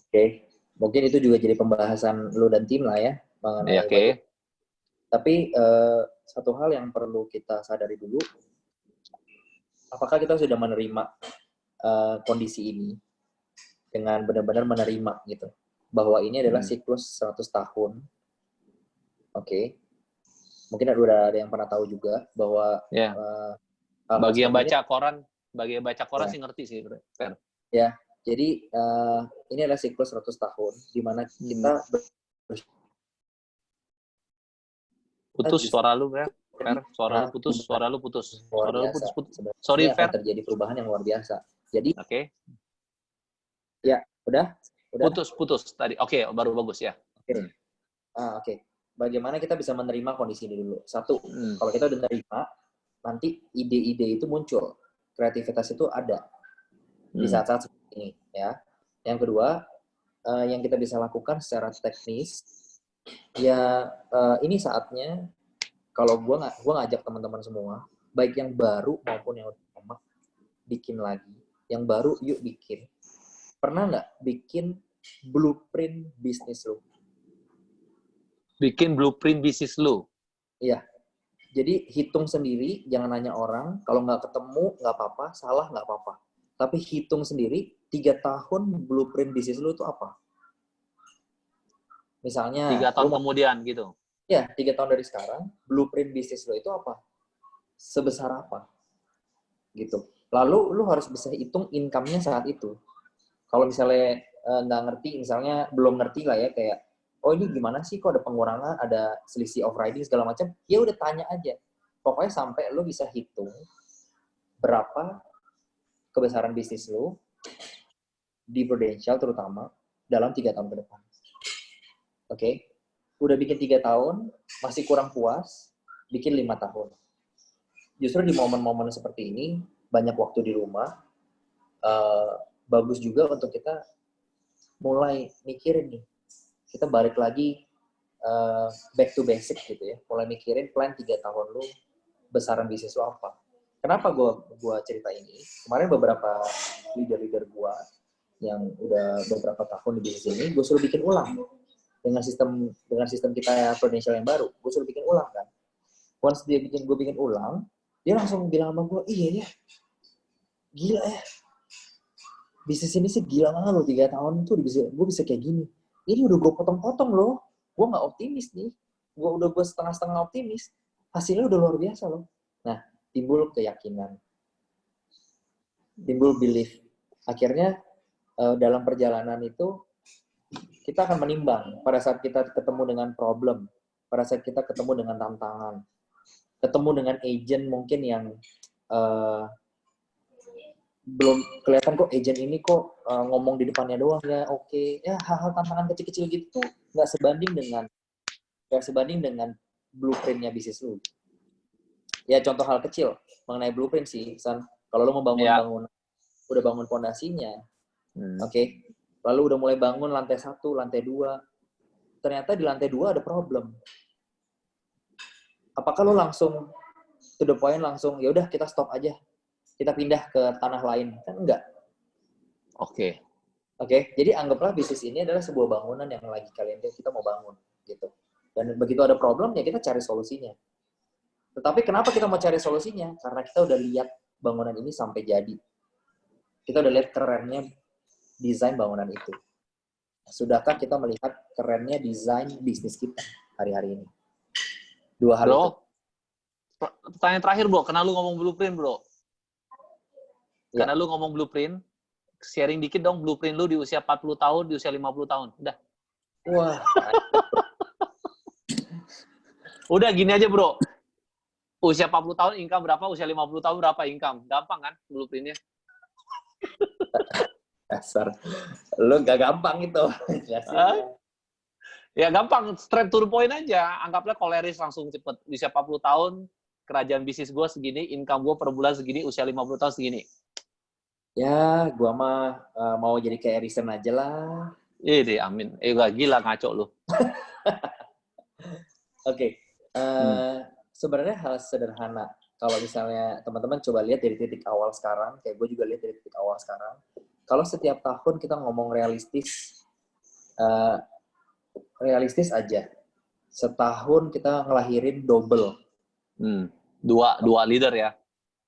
Oke. Mungkin itu juga jadi pembahasan lo dan tim lah ya. Oke. Tapi satu hal yang perlu kita sadari dulu, apakah kita sudah menerima kondisi ini dengan benar-benar menerima gitu, bahwa ini adalah siklus 100 tahun. Oke. Mungkin ada yang pernah tahu juga bahwa bagi yang baca koran sih ngerti sih, Fer. Ya, jadi ini adalah siklus 100 tahun di mana kita putus suara lu, Fer. Suara lu putus. Sorry, Fer. Terjadi perubahan yang luar biasa. Jadi ya, udah? Putus tadi. Oke, baru bagus ya. Oke. Bagaimana kita bisa menerima kondisi ini dulu? Satu, kalau kita udah menerima, nanti ide-ide itu muncul. Kreativitas itu ada di saat-saat seperti ini, ya. Yang kedua, yang kita bisa lakukan secara teknis, ya ini saatnya, kalau gue ngajak teman-teman semua, baik yang baru maupun yang udah lama, bikin lagi. Yang baru, yuk bikin. Pernah nggak bikin blueprint bisnis lo? Bikin blueprint bisnis lu? Iya. Jadi hitung sendiri, jangan nanya orang. Kalau nggak ketemu, nggak apa-apa. Salah, nggak apa-apa. Tapi hitung sendiri, 3 tahun blueprint bisnis lu itu apa? Misalnya... 3 tahun kemudian gitu? Ya, 3 tahun dari sekarang, blueprint bisnis lu itu apa? Sebesar apa? Gitu. Lalu lu harus bisa hitung income-nya saat itu. Kalau misalnya nggak ngerti, misalnya belum ngerti lah ya, kayak oh ini gimana sih kok ada pengurangan, ada selisih overriding segala macam, ya udah tanya aja. Pokoknya sampai lo bisa hitung berapa kebesaran bisnis lo di Prudential terutama dalam 3 tahun ke depan. Oke? Udah bikin 3 tahun, masih kurang puas, bikin 5 tahun. Justru di momen-momen seperti ini, banyak waktu di rumah, bagus juga untuk kita mulai mikirin nih, kita balik lagi back to basic gitu ya. Mulai mikirin plan 3 tahun lu, besaran bisnis lu apa. Kenapa gue cerita ini? Kemarin beberapa leader-leader gue yang udah beberapa tahun di bisnis ini, gue suruh bikin ulang. Dengan sistem kita Prudential yang baru, gue suruh bikin ulang kan. Once gue bikin ulang, dia langsung bilang sama gue, iya ya, gila ya. Bisnis ini sih gila banget loh, 3 tahun tuh gue bisa kayak gini. Ini udah gue potong-potong loh. Gue nggak optimis nih. Gue setengah-setengah optimis. Hasilnya udah luar biasa loh. Nah, timbul keyakinan. Timbul belief. Akhirnya dalam perjalanan itu kita akan menimbang pada saat kita ketemu dengan problem, pada saat kita ketemu dengan tantangan, ketemu dengan agent mungkin yang belum kelihatan kok agent ini kok ngomong di depannya doang ya oke. Ya hal-hal tantangan kecil-kecil gitu nggak sebanding dengan blueprintnya bisnis lu. Ya contoh hal kecil mengenai blueprint sih, San. Kalau lu mau bangun udah bangun fondasinya, oke. Lalu udah mulai bangun lantai 1, lantai 2. Ternyata di lantai 2 ada problem. Apakah lu langsung to the point langsung ya udah kita stop aja. Kita pindah ke tanah lain, kan enggak. Oke, jadi anggaplah bisnis ini adalah sebuah bangunan yang lagi kita mau bangun, gitu. Dan begitu ada problem, ya kita cari solusinya. Tetapi kenapa kita mau cari solusinya? Karena kita udah lihat bangunan ini sampai jadi. Kita udah lihat kerennya desain bangunan itu. Sudahkah kita melihat kerennya desain bisnis kita hari-hari ini? 2 hal itu. Pertanyaan terakhir, Bro. Karena lu ngomong blueprint, Bro. Karena lu ngomong blueprint, sharing dikit dong blueprint lu di usia 40 tahun, di usia 50 tahun. Udah. Wah. Udah gini aja, Bro. Usia 40 tahun income berapa, usia 50 tahun berapa income. Gampang kan blueprintnya? Dasar. Lu gak gampang itu. Ya gampang, straight to the point aja. Anggaplah koleris langsung cepet. Usia 40 tahun, kerajaan bisnis gue segini, income gue per bulan segini, usia 50 tahun segini. Ya, gua mah mau jadi kayak Erison aja lah. Iya, amin. Gila ngaco lu. Oke. Sebenarnya hal sederhana. Kalau misalnya teman-teman coba lihat dari titik awal sekarang, kayak gue juga lihat dari titik awal sekarang. Kalau setiap tahun kita ngomong realistis aja. Setahun kita ngelahirin double. Dua leader ya?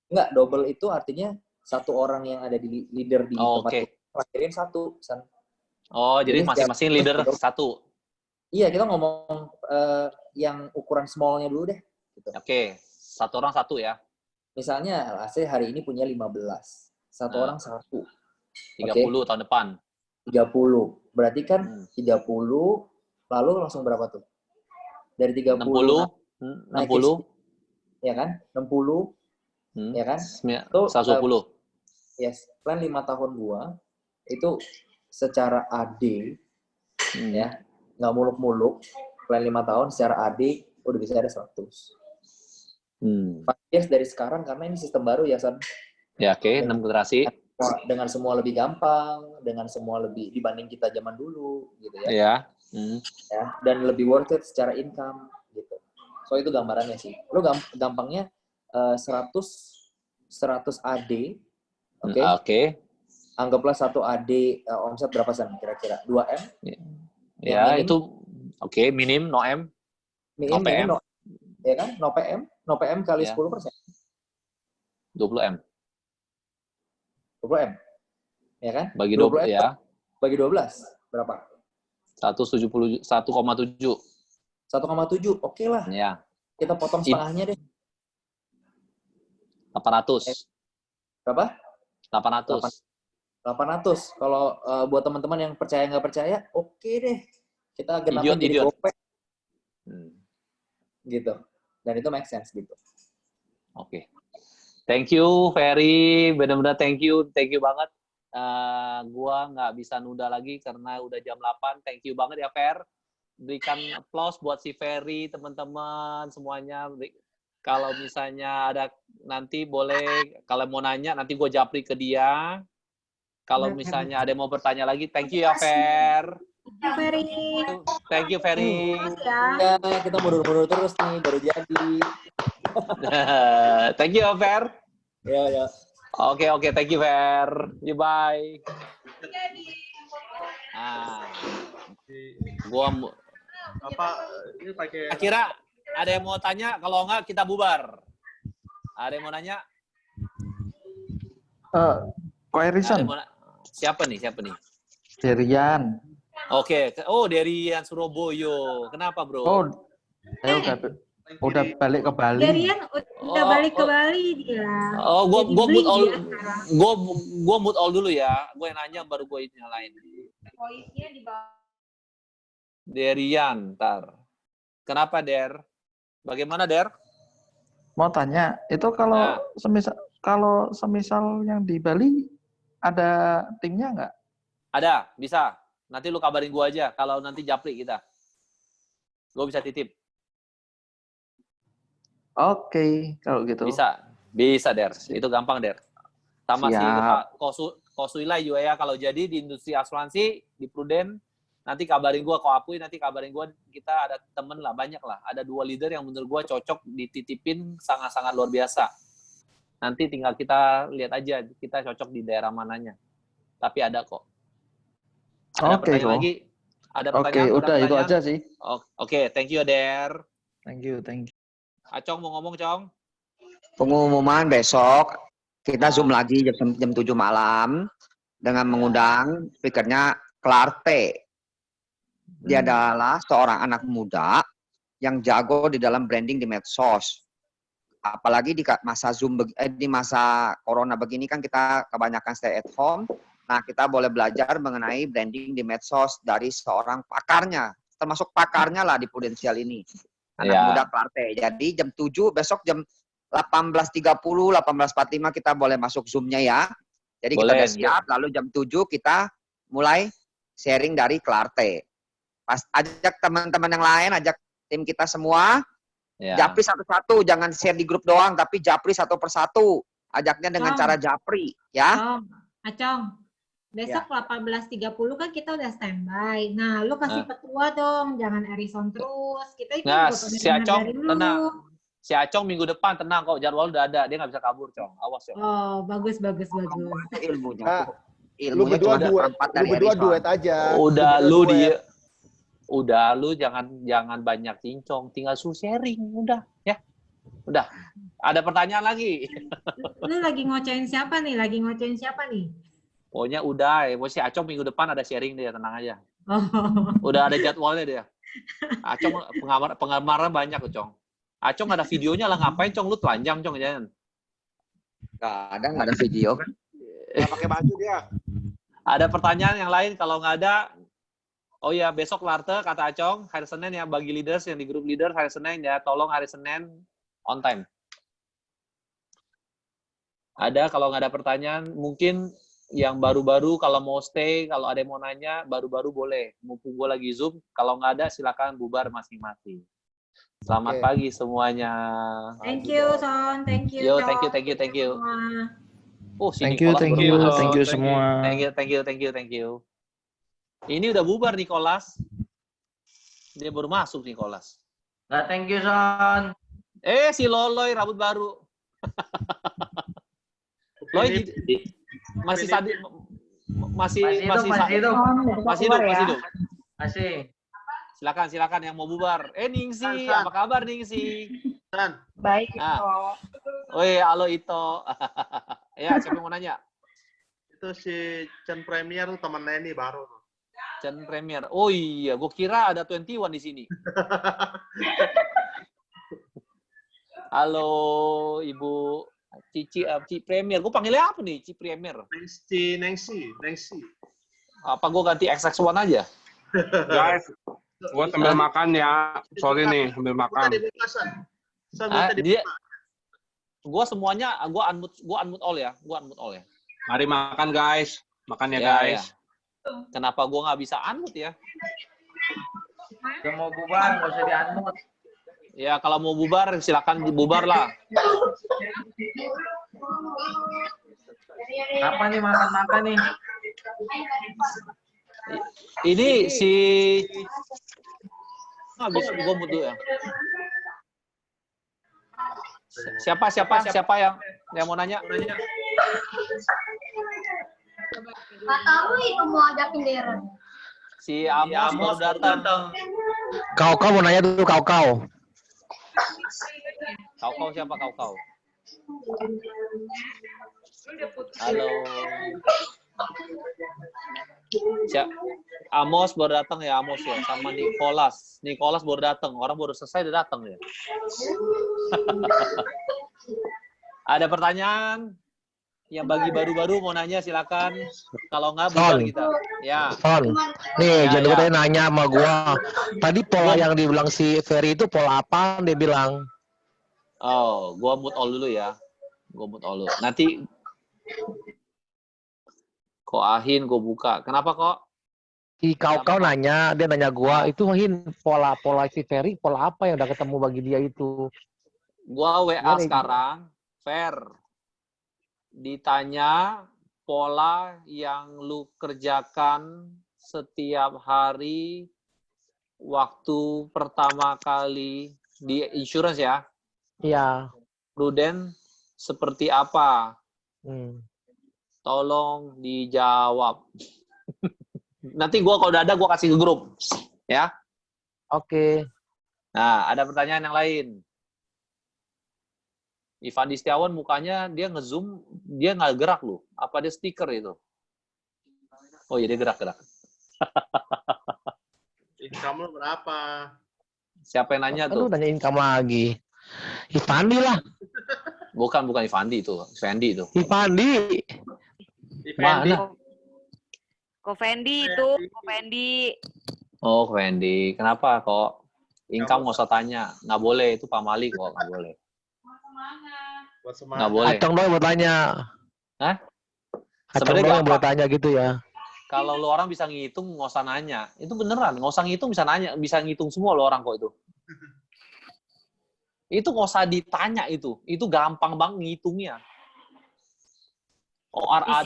Enggak, double itu artinya satu orang yang ada di leader di tempat kita ngelahirin satu. Jadi masing-masing leader satu. Iya, kita ngomong yang ukuran small-nya dulu deh. Gitu. Oke, satu orang satu ya. Misalnya, saya hari ini punya 15. Satu orang satu. 30 tahun depan. 30. Berarti kan 30, lalu langsung berapa tuh? Dari 30. 60. Ya kan? 60. Ya kan? Itu 120. Yes. Plan 5 tahun gua, itu secara AD, ya, nggak muluk-muluk, plan 5 tahun secara AD udah bisa ada 100. 5 years dari sekarang, karena ini sistem baru ya, San. Ya, oke. 6 generasi. Dengan semua lebih gampang, dengan semua lebih dibanding kita zaman dulu, gitu ya. Iya. Ya, dan lebih worth it secara income, gitu. So, itu gambarannya sih. Lo gampangnya 100 AD, oke. Anggaplah 1 AD omset berapa San kira-kira? 2M? Ya, itu oke, minim, no M. Minim, no, ya kan? No PM. No PM kali 10%. 20M. 20M. Ya kan? Bagi 20 ya. Bagi 12 berapa? 1,7. 1,7, oke lah. Ya. Kita potong setengahnya deh. 800. Berapa? 800. 800. Kalau buat teman-teman yang percaya nggak percaya, oke deh. Kita genapin jadi GoPay. Gitu. Dan itu make sense gitu. Oke. Thank you, Ferry. Benar-benar thank you banget. Gua nggak bisa nunda lagi karena udah jam 8. Thank you banget ya, Fer. Berikan applause buat si Ferry, teman-teman semuanya. Kalau misalnya ada nanti boleh, kalau mau nanya nanti gue japri ke dia. Kalau misalnya ada yang mau bertanya lagi, thank you ya, Fer. Thank you, Ferry. Ya, kita mundur-mundur terus nih, baru jadi. Thank you, Fer. Ya. Oke, thank you, Fer. Bye. Ini pakai. Kira ada yang mau tanya? Kalau enggak, kita bubar. Ada yang mau nanya? Kok Erison? Siapa nih? Derian. Oke. Oh, dari Surabaya. Kenapa, bro? Oh, saya Udah balik ke Bali. Darian udah balik ke Bali dia. Oh, gua Jadi mood bling all, dia sekarang. gua mood all dulu ya. Gue yang nanya baru gue nyalain. Voice-nya di bawah. Derian, ntar. Kenapa Der? Bagaimana Der? Mau tanya, itu kalau semisal yang di Bali ada timnya nggak? Ada, bisa. Nanti lu kabarin gua aja kalau nanti japri kita. Gue bisa titip. Oke, kalau gitu. Bisa Der. Itu gampang Der. Sama si Siap. Kosuila juga ya, kalau jadi di industri asuransi, di Prudent, nanti kabarin gue, Ko Apui nanti kabarin gue, kita ada temen lah, banyak lah. Ada 2 leader yang menurut gue cocok dititipin sangat-sangat luar biasa. Nanti tinggal kita lihat aja, kita cocok di daerah mananya. Tapi ada kok. Ada pertanyaan lagi? Ada pertanyaan? Oke, udah itu aja sih. Oke, thank you Der. Thank you. Acong mau ngomong, Cong? Pengumuman besok kita Zoom lagi jam 7 malam dengan mengundang speakernya Clarte. Dia adalah seorang anak muda yang jago di dalam branding di medsos. Apalagi di masa di masa corona begini kan kita kebanyakan stay at home. Nah, kita boleh belajar mengenai branding di medsos dari seorang pakarnya, termasuk pakarnya lah di Prudensial ini. Anak muda Clarte. Jadi jam 7 besok jam 18.30, 18.45 kita boleh masuk Zoom-nya ya. Jadi kita udah siap, lalu jam 7 kita mulai sharing dari Clarte. Pas ajak teman-teman yang lain, ajak tim kita semua. Japri satu-satu, jangan share di grup doang, tapi japri satu persatu. Ajaknya dengan cara japri, ya. Acong, besok 18.30 kan kita udah standby. Nah, lu kasih petua dong, jangan Harrison terus. Kita ikut si Acong tenang. Si Acong minggu depan tenang kok, jadwal udah ada, dia nggak bisa kabur, Cong. Awas, Cong. Oh, bagus. Ilmunya lu berdua duet aja. Udah lu jangan banyak cincong, tinggal sharing, udah ya. Udah. Ada pertanyaan lagi? Lu lagi ngocein siapa nih? Pokoknya udah, si Acong minggu depan ada sharing dia, tenang aja. Udah ada jadwalnya dia. Acong pengamaran banyak, Cong. Acong ada videonya lah, ngapain Cong? Lu telanjang, Cong, jangan. Nggak ada video kan? Nggak pakai baju dia. Ada pertanyaan yang lain? Kalau nggak ada, oh ya besok Larte, kata Acong, hari Senin ya, bagi leaders yang di grup leader, hari Senin ya, tolong hari Senin on time. Ada, kalau nggak ada pertanyaan, mungkin yang baru-baru kalau mau stay, kalau ada yang mau nanya, baru-baru boleh. Mumpung gue lagi Zoom, kalau nggak ada silakan bubar masing-masing. Selamat pagi semuanya. Thank you, Son. Thank you. Yo, thank you. Oh, thank you semua. Thank you. Ini udah bubar Nicholas. Dia baru masuk Nicholas. Nggak, thank you, Son. Si Loloy rambut baru. Loy masih hidup. Masih. Silakan yang mau bubar. Ningsi, apa kabar Ningsi? Baik, Ito. Halo Ito. Ya, siapa yang mau nanya? Itu si Chen Premier tuh temen Neni baru. Chen Premier. Oh iya, gue kira ada 21 di sini. Halo Ibu Cici Premier. Gue panggilnya apa nih? Cici Premier. Nengsi. Apa gue ganti XX1 aja? Guys, gue sambil makan ya. Sorry nih, sambil makan. Gue semuanya, gue unmute all ya. Mari makan guys. Makan ya guys. Ya. Kenapa gue nggak bisa unmute ya? Udah mau bubar, nggak usah di-unmute. Ya, kalau mau bubar, silakan dibubar lah. Apa nih makan-makan nih? Ini si habis gue mute ya. Siapa yang mau nanya? Nggak tahu itu mau ajakin Deren. Si Amos baru datang. Kau mau nanya dulu kau. Kau siapa kau? Halo. Amos baru datang ya, Amos ya, sama Nicholas. Nicholas baru datang, orang baru selesai udah datang ya. Ada pertanyaan? Yang bagi baru-baru mau nanya silakan. Kalau nggak bubar kita. Ya. Son, nih Ya, jadi ya. katanya nanya sama gua. Tadi pola yang dibilang si Ferry itu pola apa? Dia bilang. Oh, gua mute all dulu ya. Gua mute all dulu. Nanti kok Ahin gua buka. Kenapa kok? Si kau nanya, dia nanya gua, itu Hin pola si Ferry pola apa yang udah ketemu bagi dia itu? Gua WA sekarang, Fer. Ditanya pola yang lu kerjakan setiap hari waktu pertama kali di insurance ya. Iya. Prudent seperti apa? Tolong dijawab. Nanti gua kalau udah ada gua kasih ke grup. Ya. Oke. Nah, ada pertanyaan yang lain. Ivan Setiawan mukanya dia nge-zoom, dia nggak gerak loh. Apa dia stiker itu? Oh iya, dia gerak-gerak. Income lu berapa? Siapa yang nanya tuh? Lu nanya income lagi. Ivandi lah. Bukan Ivandi itu. Fendi itu. Ivandi. Mana? Ko Fendi itu, Ko Fendi. Oh, Fendi. Kenapa kok? Income nggak usah tanya. Nggak boleh, itu Pak Mali kok. Nggak boleh. Nggak boleh. Acong doang mau tanya. Hah? Acong doang mau tanya gitu ya. Kalau lo orang bisa ngitung, nggak usah nanya. Itu beneran, nggak usah ngitung, bisa nanya, bisa ngitung semua lo orang kok itu. Itu nggak usah ditanya itu gampang banget ngitungnya. ORAD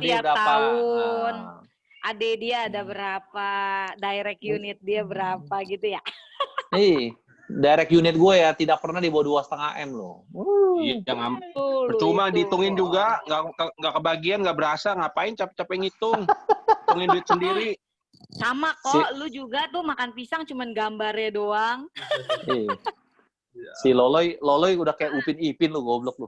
tiap berapa? tahun. Nah. AD dia ada berapa, direct unit dia berapa gitu ya. Direct unit gue ya tidak pernah di bawah 2,5 M loh. Iya, percuma dihitungin juga, nggak kebagian, nggak berasa, ngapain capek-capek ngitung, hitungin duit sendiri. Sama kok, lu juga tuh makan pisang cuman gambarnya doang. Si Loloy udah kayak Upin Ipin lu, goblok lu.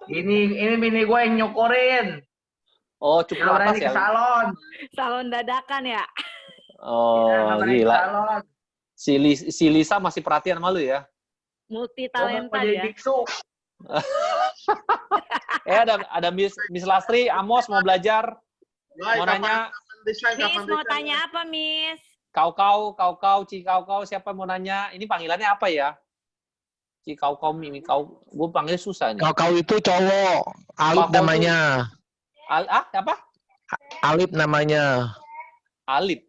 Ini bini gue yang nyokorin. Oh, cukup atas ya. Salon dadakan ya. Oh, gila. Si Lisa masih perhatian sama lu ya? Multi talenta ya. Ada Miss Lastri, Amos mau belajar. Mau nanya. Miss mau tanya apa, Miss? Kau, Cikau, siapa mau nanya? Ini panggilannya apa ya? Cikau, Mimi, kau. Gue panggil susah nih. Kau itu cowok. Alip namanya. Apa? Alip namanya. Alip?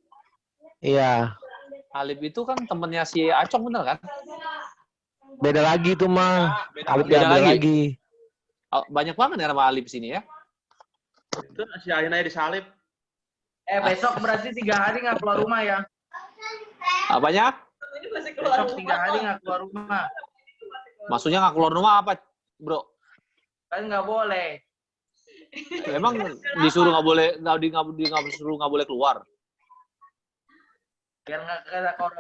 Iya. Alip itu kan temennya si Acong, bener kan? Beda lagi tuh mah. Alip beda lagi. Banyak banget ya nama Alip sini ya. Itu si Aina disalip. Besok berarti 3 hari nggak keluar rumah ya? Apanya? Besok 3 hari nggak keluar rumah. Maksudnya nggak keluar rumah apa, bro? Kan nggak boleh. Emang disuruh nggak boleh, disuruh nggak boleh keluar? Biar nggak kena corona.